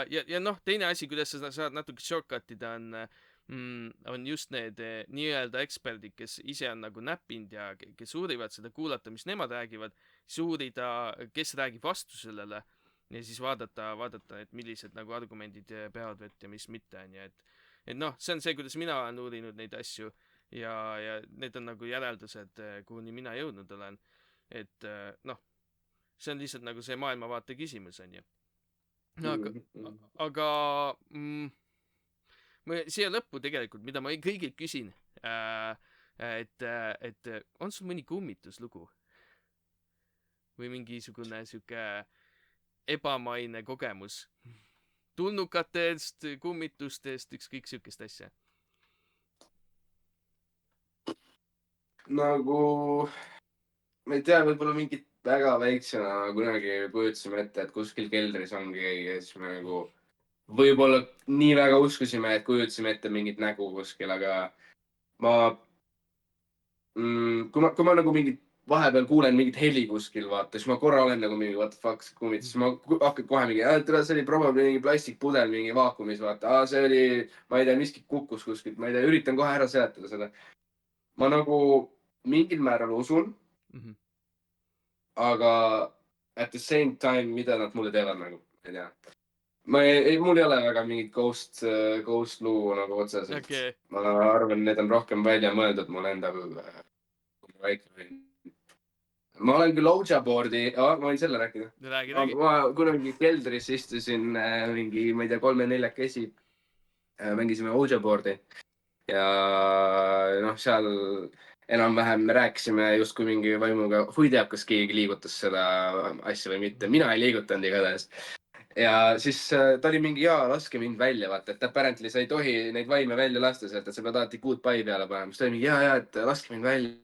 ja noh, teine asi, kuidas sa saad natuke shortcutida, on just need nii-öelda eksperdid, kes ise on nagu näppinud ja kes uurivad seda, kuulata, mis nemad räägivad, siis uurida, kes räägib vastu sellele ja siis vaadata, et millised nagu argumendid peavad vett ja mis mitte, et noh, see on see, kuidas mina olen uurinud neid asju ja need on nagu järeldused, kuhuni mina jõudnud olen. Et noh, see on lihtsalt nagu see maailmavaate küsimus, onju. Aga siia lõppu tegelikult, mida ma kõigilt küsin, et on sul mõni kummituslugu? Või mingisugune siuke ebamaine kogemus? Tulnukatest, kummitustest, ükskõik siukest asja. Nagu, ma ei tea, võib-olla mingit väga väiksena kunagi kujutasime ette, et kuskil keldris ongi keegi ja siis me nagu võib-olla nii väga uskusime, et kujutasime ette mingit nägu kuskil, aga kui ma nagu mingit vahepeal kuulen mingit heli kuskil, vaata, siis ma korra olen nagu mingi what the fuck, kummitus, siis ma hakkan kohe mingi, see oli probably mingi plastikpudel mingi vaakumis, vaata, see oli, ma ei tea, miski kukkus kuskilt, ma ei tea, üritan kohe ära seletada seda. Ma nagu mingil määral usun, aga at the same time, mida nad mulle teevad nagu, ei tea. Mul ei ole väga mingit ghost lugu nagu otseselt. Okay. Ma arvan, need on rohkem välja mõeldud mul endal väike või. Ma olen küll Oujaboardi, ma võin selle rääkida. Räägi. Ma kunagi keldris istusin mingi, ma ei tea, 3-4 mängisime Oujaboardi ja noh, seal enam-vähem me rääkisime justkui mingi vaimuga, hui teab, kas keegi liigutas seda asja või mitte. Mina ei liigutanud igatahes. Ja siis ta oli mingi, laske mind välja, vaata, et apparently sa ei tohi neid vaime välja lasta sealt, et sa pead alati good bye peale panema. Siis ta oli mingi, et laske mind välja,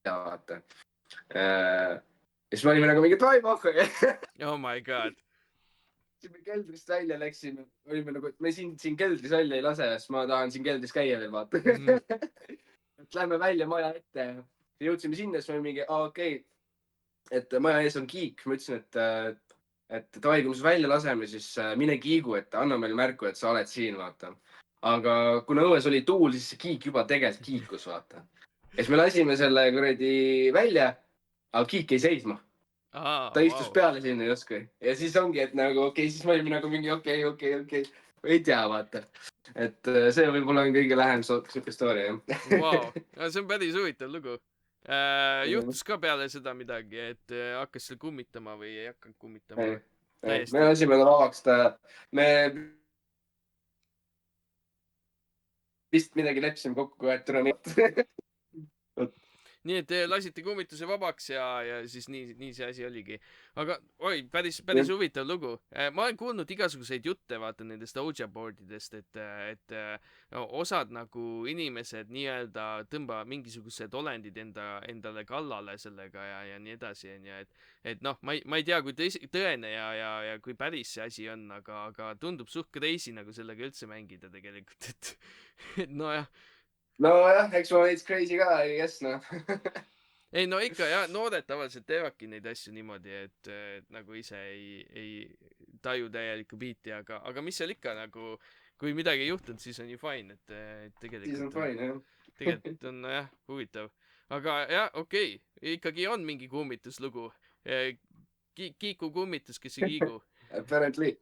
vaata. Ja siis me olime nagu mingid vaimu. Oh my god. Siis me keldrist välja läksime. Olime nagu, et me siin keldris välja ei lase, sest ma tahan siin keldris käia veel, vaata. Lähme välja maja ette. Jõudsime sinna, siis me olime mingi, okei. Et maja ees on kiik. Ma ütlesin, et davai, kui me su välja laseme, siis mine kiigu, et anna meile märku, et sa oled siin, vaata. Aga kuna õues oli tuul, siis see kiik juba tegelikult kiikus, vaata. ja siis me lasime selle kuradi välja, aga kiik jäi seisma. Ta istus peale sinna justkui ja siis ongi, et nagu okei, siis me olime nagu mingi okei, ei tea, vaata. Et see võib-olla on kõige lähem siuke story, jah. Vau, see on päris huvitav lugu. Juhtus ka peale seda midagi, et hakkas seal kummitama või ei hakanud kummitama või? me Täiesti. lasime ta vabaks, me vist midagi leppisime kokku, et tule nii. Nii et lasite kummituse vabaks ja siis nii see asi oligi. Aga oi, päris huvitav lugu. Ma olen kuulnud igasuguseid jutte, vaata nendest Ouija boardidest, et osad nagu inimesed nii-öelda tõmbavad mingisugused olendid endale kallale sellega ja nii edasi, onju. Et noh, ma ei tea, kui tõene ja kui päris see asi on, aga tundub suht crazy nagu sellega üldse mängida tegelikult, et nojah. Nojah, eks ma veits crazy ka, I guess, noh. Ei no ikka jah, noored tavaliselt teevadki neid asju niimoodi, et nagu ise ei taju täielikku biiti, aga mis seal ikka nagu, kui midagi ei juhtunud, siis on ju fine, et Siis on tegelikult fine, jah. tegelikult on jah, huvitav. Aga jah, okei, ikkagi on mingi kummituslugu. Kiiku kummitus, kes ei kiigu. Apparently.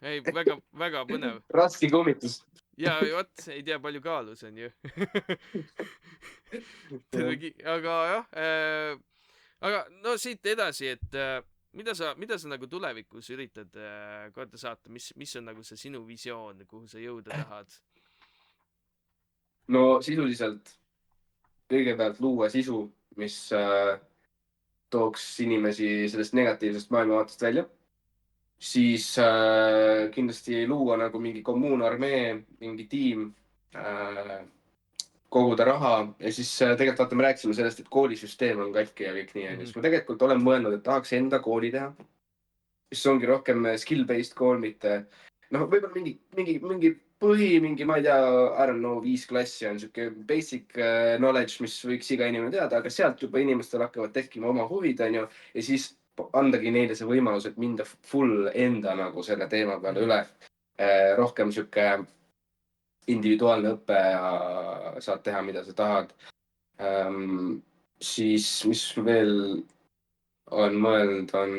Ei, väga põnev. Raske kummitus. Ja vot, ei tea, palju kaalus on ju. aga jah, aga no siit edasi, et mida sa nagu tulevikus üritad korda saata, mis on nagu see sinu visioon, kuhu sa jõuda tahad? No sisuliselt kõigepealt luua sisu, mis tooks inimesi sellest negatiivsest maailmavaatest välja. Siis kindlasti luua nagu mingi kommuunarmee, mingi tiim, koguda raha ja siis tegelikult vaata, me rääkisime sellest, et koolisüsteem on katki ja kõik nii. Siis ma tegelikult olen mõelnud, et tahaks enda kooli teha, mis ongi rohkem skill-based kool, mitte noh, võib-olla mingi mingi, ma ei tea, I don't know, 5 klassi on siuke basic knowledge, mis võiks iga inimene teada, aga sealt juba inimestel hakkavad tekkima oma huvid, onju, ja siis andagi neile see võimalus, et minda full enda nagu selle teema peale üle. Rohkem siuke individuaalne õpe ja saad teha, mida sa tahad. Siis, mis veel on mõelnud, on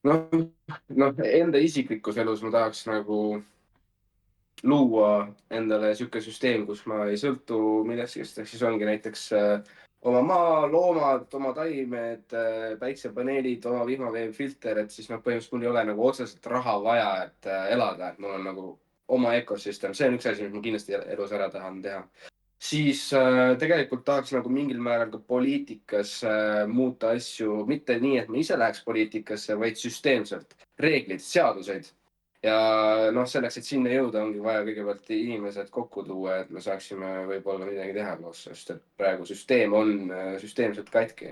noh, enda isiklikus elus ma tahaks nagu luua endale siuke süsteem, kus ma ei sõltu millestki, ehk siis ongi näiteks oma maa, loomad, oma taimed, päiksepaneelid, oma vihmaveefilter, et siis põhimõtteliselt mul ei ole nagu otseselt raha vaja, et elada, et mul on nagu oma ökosüsteem. See on üks asi, mis ma kindlasti elus ära tahan teha. Siis tegelikult tahaks nagu mingil määral ka poliitikas muuta asju, mitte nii, et ma ise läheks poliitikasse, vaid süsteemselt. Reeglid, seaduseid. Ja noh, selleks, et sinna jõuda, ongi vaja kõigepealt inimesed kokku tuua, et me saaksime võib-olla midagi teha koos, sest et praegu süsteem on süsteemselt katki.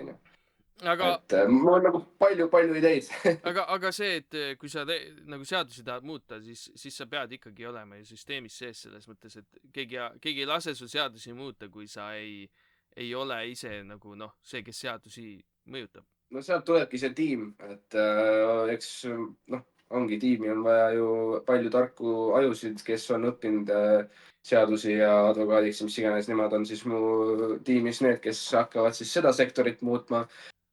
Et mul on nagu palju ideid. aga see, et kui sa nagu seadusi tahad muuta, siis sa pead ikkagi olema ju süsteemis sees selles mõttes, et keegi ei lase sul seadusi muuta, kui sa ei ole ise nagu noh, see, kes seadusi mõjutab. No sealt tulebki see tiim, et eks noh, ongi tiimi on vaja ju palju tarku ajusid, kes on õppinud seadusi ja advokaadiks, mis iganes, nemad on siis mu tiimis need, kes hakkavad siis seda sektorit muutma.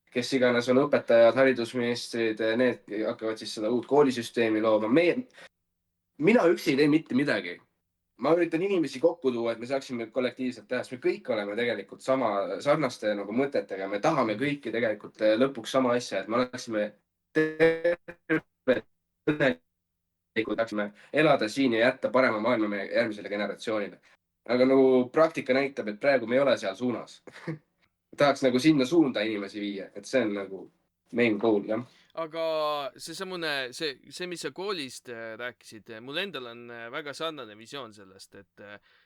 Kes iganes on õpetajad, haridusministrid, need hakkavad siis seda uut koolisüsteemi looma. Mina üksi ei tee mitte midagi. Ma üritan inimesi kokku tuua, et me saaksime kollektiivselt teha, sest me kõik oleme tegelikult sarnaste nagu mõtetega. Me tahame kõiki tegelikult lõpuks sama asja, et me oleksime õnnelikud, tahaksime elada siin ja jätta parema maailma meie järgmisele generatsioonile. Aga nagu praktika näitab, et praegu me ei ole seal suunas. Tahaks nagu sinna suunda inimesi viia, et see on nagu main goal, jah. Aga seesamune, see, mis sa koolist rääkisid, mul endal on väga sarnane visioon sellest,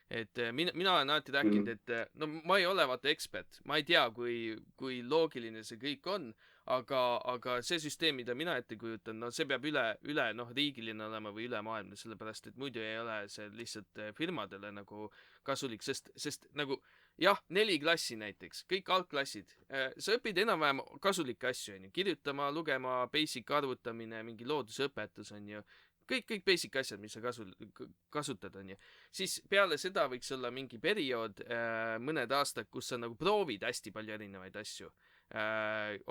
et mina olen alati rääkinud, et no ma ei ole vaata ekspert, ma ei tea, kui loogiline see kõik on, aga see süsteem, mida mina ette kujutan, no see peab üle noh, riigiline olema või ülemaailmne, sellepärast et muidu ei ole see lihtsalt firmadele nagu kasulik, sest nagu jah, 4 klassi näiteks, kõik algklassid. Sa õpid enam-vähem kasulikke asju, on ju. Kirjutama, lugema, basic arvutamine, mingi loodusõpetus, on ju. kõik basic asjad, mis sa kasutad, onju. Siis peale seda võiks olla mingi periood, mõned aastad, kus sa nagu proovid hästi palju erinevaid asju.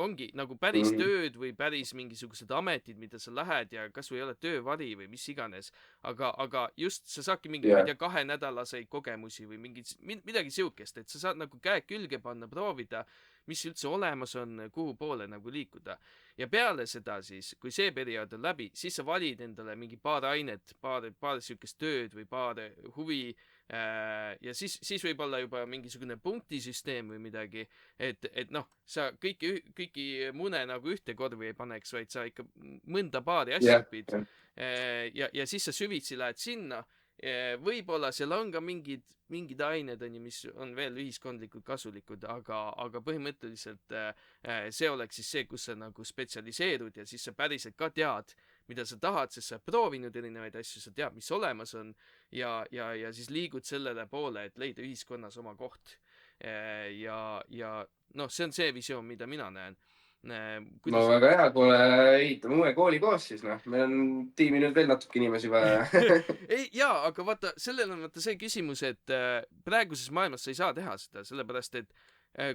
Ongi nagu päris tööd või päris mingisugused ametid, mida sa lähed ja kas või oled töövari või mis iganes, aga just sa saadki mingi, ma ei tea, 2-nädalaseid kogemusi või midagi siukest, et sa saad nagu käed külge panna, proovida, mis üldse olemas on, kuhu poole nagu liikuda. Ja peale seda siis, kui see periood on läbi, siis sa valid endale mingi paar ainet, paar siukest tööd või paar huvi, ja siis võib olla juba mingisugune punktisüsteem või midagi, et noh, sa kõiki mune nagu ühte korvi ei paneks, vaid sa ikka mõnda paari asja õpid. Ja siis sa süvitsi lähed sinna. Võib-olla seal on ka mingid ained, mis on veel ühiskondlikult kasulikud, aga põhimõtteliselt see oleks siis see, kus sa nagu spetsialiseerud ja siis sa päriselt ka tead, mida sa tahad, sest sa oled proovinud erinevaid asju, sa tead, mis olemas on ja siis liigud sellele poole, et leida ühiskonnas oma koht. Ja noh, see on see visioon, mida mina näen. No väga hea, kuule, ehitame uue kooli koos siis, noh. Meil on tiimi nüüd veel natuke inimesi vaja. Ei, jaa, aga vaata, sellel on see küsimus, et praeguses maailmas sa ei saa teha seda, sellepärast et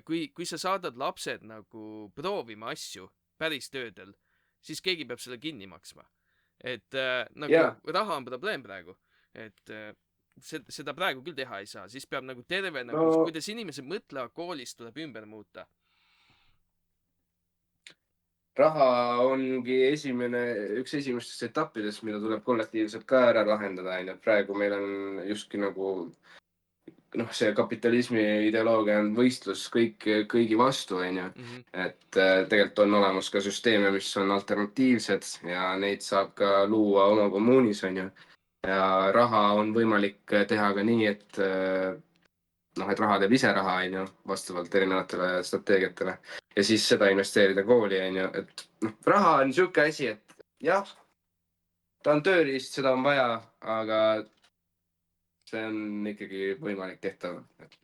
kui sa saadad lapsed nagu proovima asju päris töödel, siis keegi peab selle kinni maksma. Et nagu raha on probleem praegu, et seda praegu küll teha ei saa, siis peab nagu terve, nagu, kuidas inimesed mõtlevad koolist, tuleb ümber muuta. Raha ongi üks esimestest etappidest, mida tuleb kollektiivselt ka ära lahendada. Praegu meil on justkui nagu see kapitalismi ideoloogia on võistlus kõigi vastu, et tegelikult on olemas ka süsteeme, mis on alternatiivsed ja neid saab ka luua oma kommuunis, ja raha on võimalik teha ka nii, et raha teeb ise raha, vastavalt erinevatele strateegiatele ja siis seda investeerida kooli, et raha on siuke asi, et jah, ta on tööriist, seda on vaja, aga see on ikkagi võimalik tehtav, et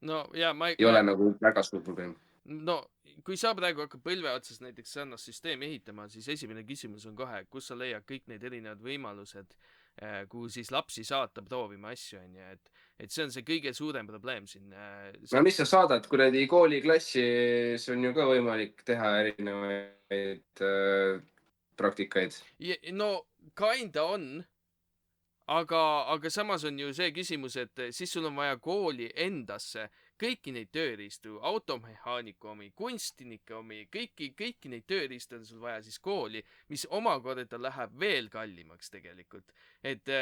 ei ole nagu väga suur probleem. No, kui sa praegu hakkad põlve otsas näiteks sarnast süsteemi ehitama, siis esimene küsimus on kohe, kus sa leiad kõik need erinevad võimalused, kuhu siis lapsi saata proovima asju, et see on see kõige suurem probleem siin. No mis sa saadad, kuradi kooliklassis on ju ka võimalik teha erinevaid praktikaid. No, kinda on, aga samas on ju see küsimus, et siis sul on vaja kooli endasse kõiki neid tööriistu, automehaaniku omi, kunstinike omi, kõiki neid tööriiste on sul vaja siis kooli, mis omakorda läheb veel kallimaks tegelikult.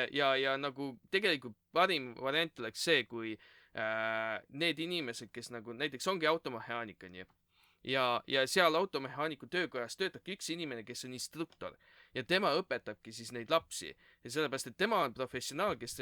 Ja nagu tegelikult parim variant oleks see, kui need inimesed, kes nagu näiteks ongi automehaanik, ja seal automehaaniku töökojas töötabki üks inimene, kes on instruktor ja tema õpetabki siis neid lapsi ja sellepärast, et tema on professionaal, kes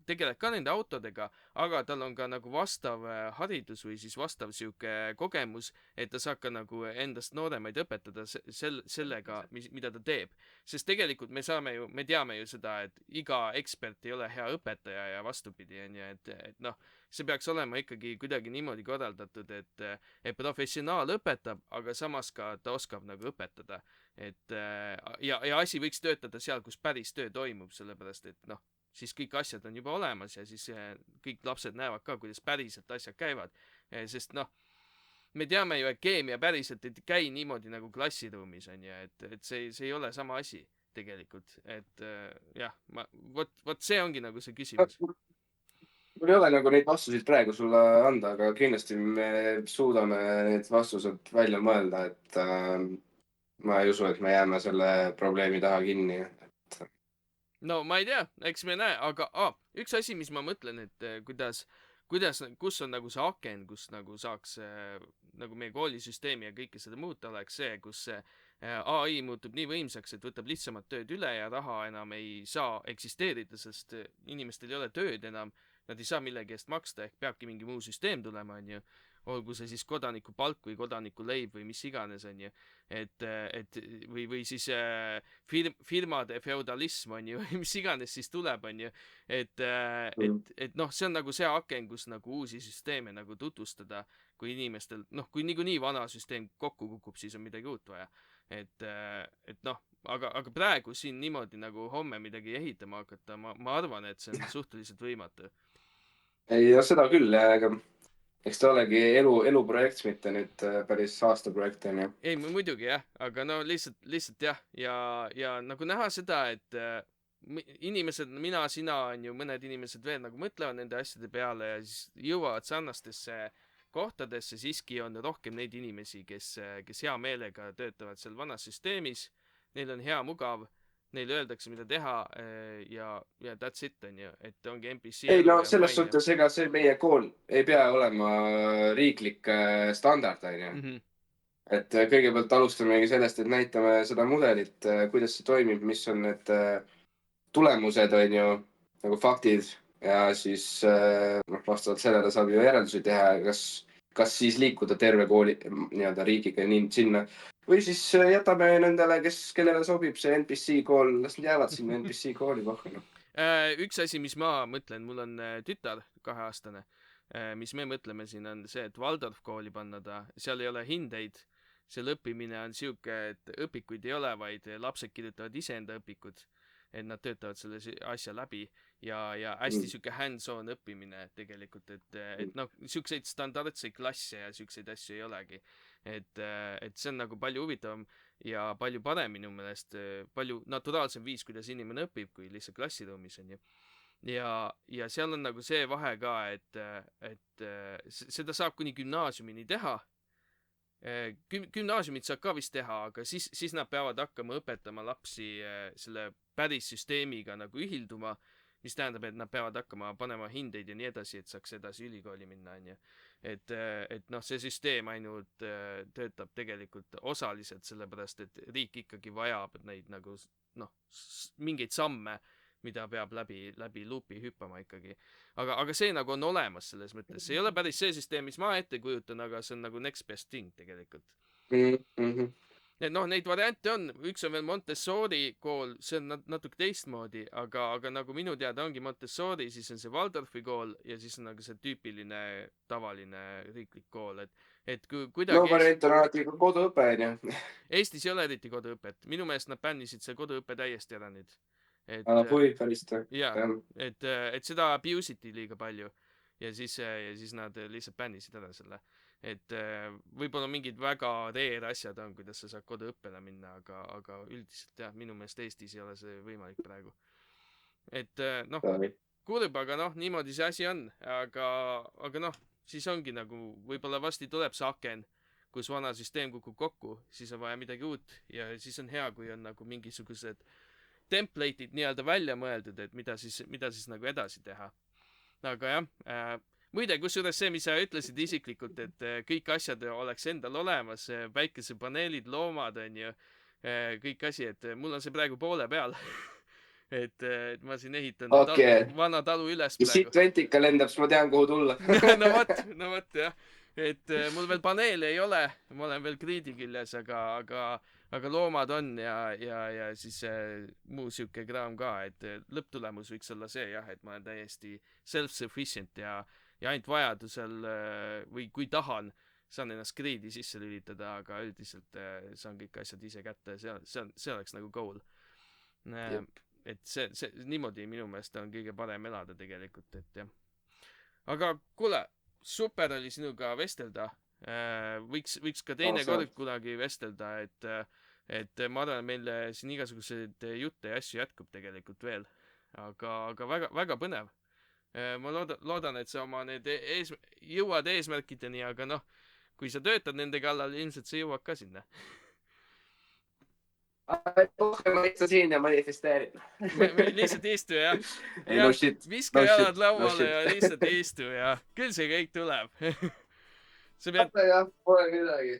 tegeleb ka nende autodega, aga tal on ka nagu vastav haridus või siis vastav sihuke kogemus, et ta saab ka nagu endast nooremaid õpetada sellega, mida ta teeb. Sest tegelikult me teame ju seda, et iga ekspert ei ole hea õpetaja ja vastupidi, et noh, see peaks olema ikkagi kuidagi niimoodi korraldatud, et professionaal õpetab, aga samas ka ta oskab nagu õpetada. Ja asi võiks töötada seal, kus päris töö toimub, sellepärast et noh, siis kõik asjad on juba olemas ja siis kõik lapsed näevad ka, kuidas päriselt asjad käivad. Sest noh, me teame ju, et keemia päriselt ei käi niimoodi nagu klassiruumis, et see ei ole sama asi tegelikult. Et jah, vot see ongi nagu see küsimus. Mul ei ole nagu neid vastuseid praegu sulle anda, aga kindlasti me suudame need vastused välja mõelda, et ma ei usu, et me jääme selle probleemi taha kinni. No ma ei tea, eks me näe, aga üks asi, mis ma mõtlen, et kus on nagu see aken, kus nagu saaks nagu meie koolisüsteemi ja kõike seda muuta, oleks see, kus AI muutub nii võimsaks, et võtab lihtsamad tööd üle ja raha enam ei saa eksisteerida, sest inimestel ei ole tööd enam, nad ei saa millegi eest maksta, ehk peabki mingi muu süsteem tulema, olgu see siis kodaniku palk või kodaniku leib või mis iganes, või siis firmade feudalism, mis iganes siis tuleb, et noh, see on nagu see aken, kus nagu uusi süsteeme nagu tutvustada, kui inimestel, noh, kui niikuinii vana süsteem kokku kukub, siis on midagi uut vaja. Et noh, aga praegu siin niimoodi nagu homme midagi ehitama hakata, ma arvan, et see on suhteliselt võimatu. ei, no seda küll, aga eks ta olegi eluprojekt, mitte nüüd päris aastaprojekt on ju. Ei, muidugi jah, aga no lihtsalt jah, ja nagu näha seda, et inimesed, mina, sina on ju, mõned inimesed veel nagu mõtlevad nende asjade peale ja siis jõuavad sarnastesse kohtadesse, siiski on rohkem neid inimesi, kes hea meelega töötavad seal vanas süsteemis, neil on hea mugav, neile öeldakse, mida teha ja that's it on ju, et ongi NPC ei elu no ja selles fine suhtes, ega see meie kool ei pea olema riiklik standard on ju. ja Et kõigepealt alustamegi sellest, et näitame seda mudelit, kuidas see toimib, mis on need tulemused on ju, nagu faktid ja siis vastavalt sellele saab ju järeldusi teha, kas siis liikuda terve kooli nii-öelda riigiga nii sinna või siis jätame nendele, kellele sobib see NPC kool, las nad jäävad sinna NPC kooli kohta. üks asi, mis ma mõtlen, mul on tütar 2-aastane, mis me mõtleme siin on see, et Waldorf kooli panna ta, seal ei ole hindeid, seal õppimine on siuke, et õpikuid ei ole, vaid lapsed kirjutavad iseenda õpikud, et nad töötavad selle asja läbi ja hästi siuke hands-on õppimine tegelikult, et noh, siukseid standardseid klasse ja siukseid asju ei olegi. Et see on nagu palju huvitavam ja palju parem minu meelest, palju naturaalsem viis, kuidas inimene õpib, kui lihtsalt klassiruumis on ju. Ja seal on nagu see vahe ka, et seda saab kuni gümnaasiumini teha. Gümnaasiumit saab ka vist teha, aga siis nad peavad hakkama õpetama lapsi selle päris süsteemiga nagu ühilduma, mis tähendab, et nad peavad hakkama panema hindeid ja nii edasi, et saaks edasi ülikooli minna, on ju. Et noh, see süsteem ainult töötab tegelikult osaliselt sellepärast, et riik ikkagi vajab neid nagu noh, mingeid samme, mida peab läbi luupi hüppama ikkagi. Aga see nagu on olemas selles mõttes. See ei ole päris see süsteem, mis ma ette kujutan, aga see on nagu next best thing tegelikult. Et noh, neid variante on. Üks on veel Montessori kool, see on natuke teistmoodi, aga nagu minu teada ongi Montessori, siis on see Waldorfi kool ja siis on nagu see tüüpiline tavaline riiklik kool. Et kuidagi... No variant on alati koduõpe, on ju. Eestis ei ole eriti koduõpet. Minu meelest nad bännisid see koduõpe täiesti ära nüüd. Kui pärast. Jaa, et seda abuse iti liiga palju ja siis nad lihtsalt bännisid ära selle. Et võib-olla mingid väga rare asjad on, kuidas sa saad koduõppele minna, aga üldiselt jah, minu meelest Eestis ei ole see võimalik praegu. Et noh, kurb, aga noh, niimoodi see asi on, aga noh, siis ongi nagu, võib-olla vasti tuleb see aken, kus vana süsteem kukub kokku, siis on vaja midagi uut ja siis on hea, kui on nagu mingisugused template'id nii-öelda välja mõeldud, et mida siis nagu edasi teha. Aga jah, muide, kusjuures see, mis sa ütlesid isiklikult, et kõik asjad oleks endal olemas, päikesepaneelid, loomad on ju, kõik asi, et mul on see praegu poole peal. et ma siin ehitan vana talu üles praegu. Siit ventika lendab, siis ma tean, kuhu tulla. no vot jah. Et mul veel paneele ei ole, ma olen veel kriidi küljes, aga loomad on ja siis muu siuke kraam ka, et lõpptulemus võiks olla see jah, et ma olen täiesti self-sufficient ja ainult vajadusel või kui tahan, saan ennast griidi sisse lülitada, aga üldiselt saan kõik asjad ise kätte, see oleks nagu goal. Et see niimoodi minu meelest on kõige parem elada tegelikult, et jah. Aga kuule, super oli sinuga vestelda. Võiks ka teine kord kunagi vestelda, et ma arvan, meil siin igasuguseid jutte ja asju jätkub tegelikult veel, aga väga, väga põnev. Ma loodan, et sa oma need jõuad eesmärkideni, aga noh, kui sa töötad nende kallal, ilmselt sa jõuad ka sinna. Ma lihtsalt siin ja manifesteerin. Lihtsalt istu, jah. No shit. Viska jalad lauale ja lihtsalt istu ja küll see kõik tuleb. Jah, pole midagi.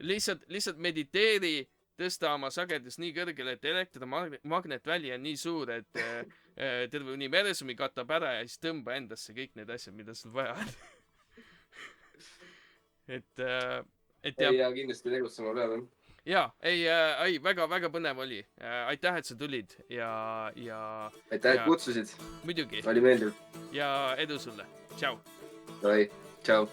Lihtsalt mediteeri, tõsta oma sagedus nii kõrgele, et elektromagnetväli on nii suur, et terve universumi katab ära ja siis tõmba endasse kõik need asjad, mida sul vaja on. et jah. Ja kindlasti tegutsema peale. Jaa, ei, väga põnev oli. Aitäh, et sa tulid ja... Aitäh, et kutsusid. Muidugi. Oli meeldiv. Ja edu sulle. Tšau. Tšau.